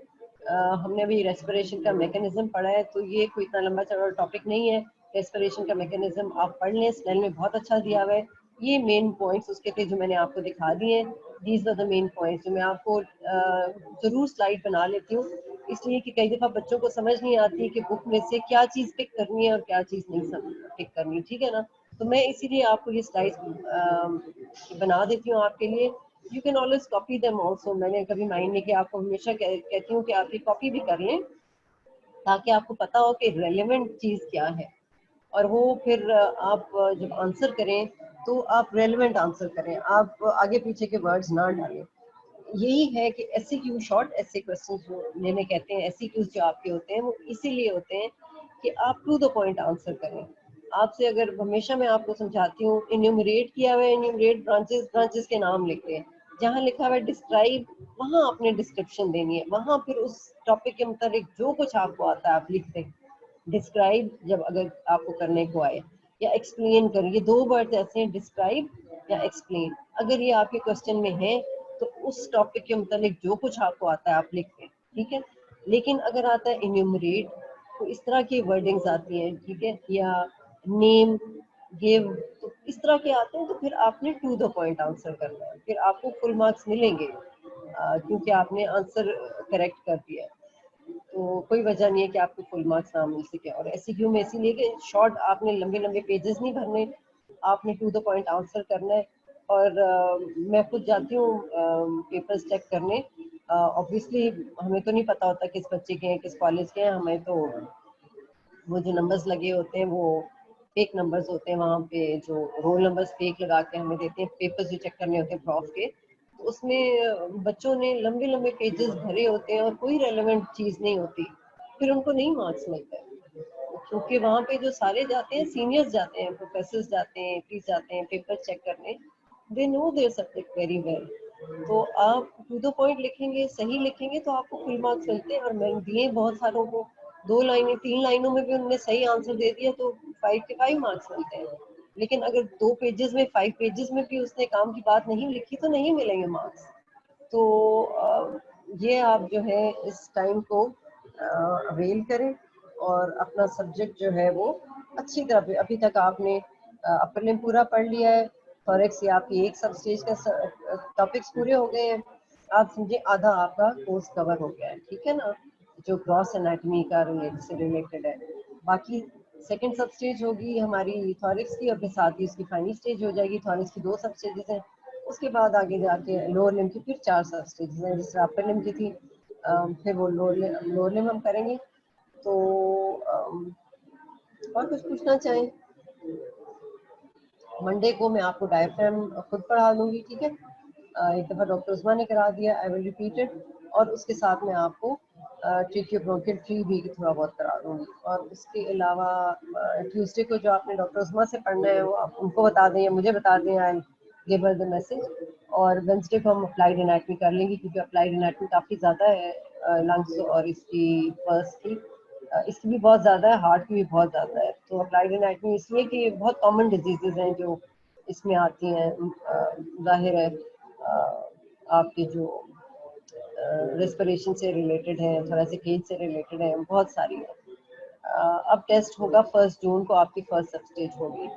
हमने अभी रेस्पिरेशन का मैकेनिज्म पढ़ा है, तो ये कोई इतना लंबा चौड़ा टॉपिक नहीं है। रेस्पिरेशन का मैकेनिज्म आप पढ़ लें, स्नेल में बहुत अच्छा दिया हुआ है। ये मेन पॉइंट्स उसके थे जो मैंने आपको दिखा दिए हैं। These are the main points जो मैं आपको जरूर स्लाइड बना लेती हूँ, इसलिए कि कई दफा बच्चों को समझ नहीं आती कि बुक में से क्या चीज पिक करनी है और क्या चीज नहीं पिक करनी, ठीक है ना। तो मैं इसीलिए आपको ये स्लाइड्स बना देती हूँ आपके लिए। You can always copy them also, मैंने कभी माइंड नहीं किया, आपको हमेशा कहती हूँ कि आप ये कॉपी भी कर लें ताकि आपको पता हो कि रेलेवेंट चीज क्या है, और वो फिर आप जब आंसर करें तो आप रेलेवेंट आंसर करें, आप आगे पीछे के वर्ड्स ना डालें। यही है कि एससीक्यू, शॉर्ट एसे क्वेश्चन जो लेने कहते हैं, एससीक्यूज जो आपके होते हैं वो इसीलिए होते हैं कि आप टू द पॉइंट आंसर करें। आपसे अगर, हमेशा मैं आपको समझाती हूँ, इन्यूमरेट किया हुआ है, इन्यूमरेट ब्रांचेस, ब्रांचेस के नाम लिखते हैं, जहाँ लिखा हुआ है डिस्क्राइब, वहाँ आपने डिस्क्रिप्शन देनी है, वहाँ फिर उस टॉपिक के मुताबिक जो कुछ आपको आता है आप लिख दें। डिस्क्राइब जब अगर आपको करने को आए, या एक्सप्लेन कर, ये दो वर्ड ऐसे हैं, डिस्क्राइब या एक्सप्लेन। अगर ये आपके क्वेश्चन में है तो उस टॉपिक के मुतालिक जो कुछ आपको आता है आप लिख दें, ठीक है। लेकिन अगर आता है इन्यूमरेट, तो इस तरह की वर्डिंग्स आती हैं, ठीक है, या नेम, गिव, तो इस तरह के आते हैं, तो फिर आपने टू द पॉइंट आंसर करना है, फिर आपको फुल मार्क्स मिलेंगे क्योंकि आपने आंसर करेक्ट कर दिया है। तो कोई वजह नहीं है कि आपको फुल मार्क्स ना मिल सके। और एससीक्यू में इसीलिए कि शॉर्ट, आपने लंबे लंबे पेजेस नहीं भरने, आपने टू द पॉइंट आंसर करना है। और मैं खुद जाती हूँ पेपर्स चेक करने। ऑब्वियसली हमें तो नहीं पता होता किस बच्चे के हैं, किस कॉलेज के हैं, हमें तो वो जो नंबर्स लगे होते हैं वो फेक नंबर्स होते हैं, वहाँ पे जो रोल नंबर्स फेक लगा के हमें देते हैं। पेपर्स जो चेक करने होते हैं प्रॉफ के, तो उसमें बच्चों ने लंबे लंबे पेजेस भरे होते हैं और कोई रेलेवेंट चीज़ नहीं होती, फिर उनको नहीं मार्क्स मिलता है। क्योंकि वहाँ पे जो सारे जाते हैं, सीनियर्स जाते हैं, प्रोफेसर्स जाते हैं, एपीज जाते हैं पेपर चेक करने, they know their subject very well. तो आप टू द पॉइंट लिखेंगे, सही लिखेंगे, तो आपको फुल मार्क्स मिलते हैं। और मैंने दिए बहुत सारों को, 2 लाइनें 3 लाइनों में भी उन्होंने सही आंसर दे दिया तो 5 के 5 मार्क्स मिलते हैं। लेकिन अगर 2 पेजेस में, 5 पेजेस में भी उसने काम की बात नहीं लिखी तो नहीं मिलेंगे मार्क्स। तो ये आप जो है इस टाइम को अवेल करें और अपना सब्जेक्ट जो है वो अच्छी तरह, अभी तक आपने अपर लिम्ब पूरा पढ़ लिया है, थोरेक्स या आपकी एक सब स्टेज का टॉपिक्स पूरे हो गए हैं, आप समझे आधा आपका कोर्स कवर हो गया है, ठीक है ना, जो ग्रॉस एनाटॉमी का रिलेटेड है। बाकी सेकंड सब स्टेज होगी हमारी थोरेक्स की, और फिर साथ ही उसकी फाइनल स्टेज हो जाएगी। थोरेक्स की 2 सब स्टेजेस हैं, उसके बाद आगे जाके लोअर लिम्ब की फिर 4 सब स्टेजेस हैं, जिस तरह अपर लिम्ब की थी। फिर वो लोअर लिम्ब हम करेंगे। तो और कुछ पूछना चाहें? मंडे को मैं आपको डायफ्राम खुद पढ़ा दूंगी, ठीक है। एक दफ़ा डॉक्टर उस्मा ने करा दिया, आई विल रिपीट इट। और उसके साथ मैं आपको ट्रिकियोब्रोंकियल ट्री भी थोड़ा बहुत करा दूंगी। और उसके अलावा ट्यूसडे को जो आपने डॉक्टर उस्मा से पढ़ना है वो आप उनको बता दें या मुझे बता दें, I give her the message. और वेंसडे को हम अप्लाइड एनाटॉमी कर लेंगे, क्योंकि अप्लाइड एनाटॉमी काफ़ी ज़्यादा है लंग्स और इसकी पर्स की, इसकी भी बहुत ज़्यादा है, हार्ट की भी बहुत ज़्यादा है। तो अप्लाइड एनाटॉमी इसलिए कि बहुत कॉमन डिजीजेज हैं जो इसमें आती हैं। जाहिर है आपके जो रेस्पिरेशन से रिलेटेड है, थोरेसिक एज से रिलेटेड है, बहुत सारी है। अब टेस्ट होगा 1 जून को, आपकी फर्स्ट सब स्टेज होगी,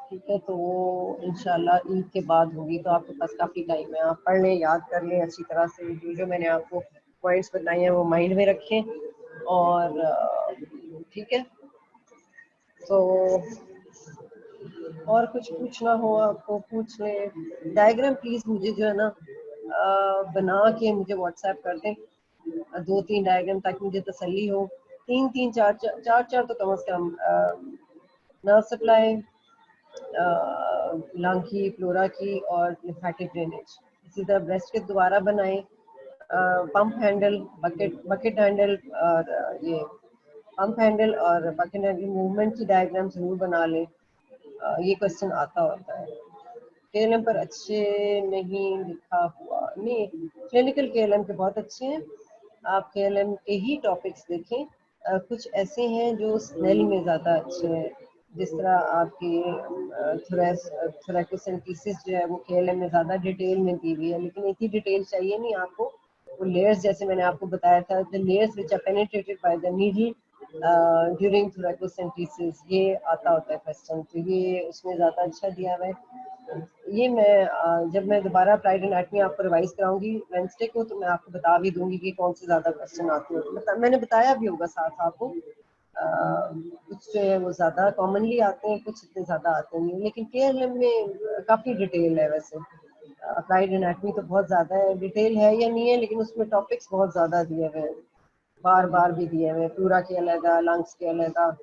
ठीक है। तो वो इंशाल्लाह ईद के बाद होगी, तो आपके पास काफ़ी टाइम है, आप पढ़ लें, याद कर लें अच्छी तरह से, जो मैंने आपको पॉइंट्स बताए हैं वो माइंड में रखें। और ठीक है। तो और कुछ पूछना हो आपको पूछ लें। डायग्राम प्लीज मुझे जो है ना बना के मुझे व्हाट्सएप कर दें, 2-3 डायग्राम, ताकि मुझे तसल्ली हो। 3-3 4-4 तो कम से कम नर्व सप्लाई, लंग की, फ्लोरा की, और लिम्फेटिक ड्रेनेज। इसी तरह ब्रेस्ट के दोबारा बनाएं, पंप हैंडल, बकेट हैंडल, और ये पंप हैंडल और बकेट हैंडल मूवमेंट की डायग्राम जरूर बना लें। ये क्वेश्चन आता होता है। केएलएम पर अच्छे नहीं लिखा हुआ, नहीं, क्लिनिकल केएलएम के बहुत अच्छे हैं, आप केएलएम के ही टॉपिक्स देखें। कुछ ऐसे हैं जो स्नेल में ज़्यादा अच्छे हैं, जिस तरह आपकी थोरैकोसेंटिसिस जो है वो केएलएम में ज़्यादा डिटेल में दी हुई है, लेकिन इतनी डिटेल चाहिए नहीं आपको। वो लेयर्स जैसे मैंने आपको बताया था, the layers which are penetrated by the needle during thoracocentesis, ये आता होता है क्वेश्चन, तो ये उसमें ज़्यादा अच्छा दिया हुआ है। ये मैं जब मैं दोबारा अप्लाइड एनाटॉमी आपको रिवाइज कराऊंगी वेंसडे को, तो मैं आपको बता भी दूंगी कि कौन से ज़्यादा क्वेश्चन आते हैं। मैंने बताया भी होगा साथ आपको, कुछ जो है वो ज़्यादा कॉमनली आते हैं, कुछ इतने ज़्यादा आते नहीं, लेकिन केएलएम में काफ़ी डिटेल है। वैसे अप्लाइड एनाटॉमी तो बहुत ज़्यादा है, डिटेल है या नहीं है, लेकिन उसमें टॉपिक्स बहुत ज़्यादा दिए हुए हैं, बार बार भी दिए हुए हैं, प्लूरा के अलग, लंग्स के अलग।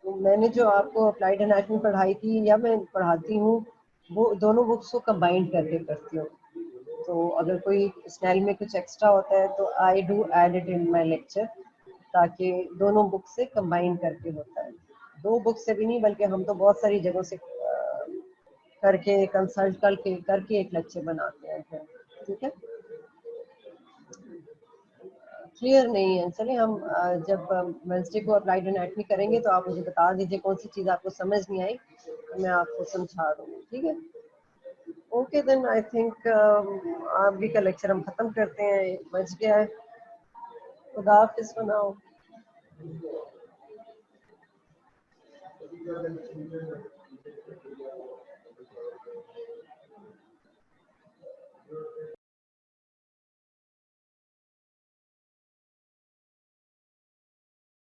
तो मैंने जो आपको अप्लाइड एनाटॉमी पढ़ाई थी या मैं पढ़ाती हूँ, वो दोनों बुक्स को कंबाइंड करके करती हूँ। तो अगर कोई स्टाइल में कुछ एक्स्ट्रा होता है तो I do add it in my lecture, ताकि दोनों बुक से कंबाइन करके होता है। 2 बुक से भी नहीं, बल्कि हम तो बहुत सारी जगहों से करके कंसल्ट करके एक लेक्चर बनाते हैं फिर, ठीक है। क्लियर नहीं है। चलिए हम जब वेंसडे को अप्लाइड एनाटॉमी करेंगे तो आप मुझे बता दीजिए कौन सी चीज़ आपको समझ नहीं आई, तो मैं आपको समझा दूँगी, ठीक है? ओके देन आई थिंक अभी का लेक्चर हम खत्म करते हैं, बच गया है। खुदा हाफिज़ फॉर नाउ।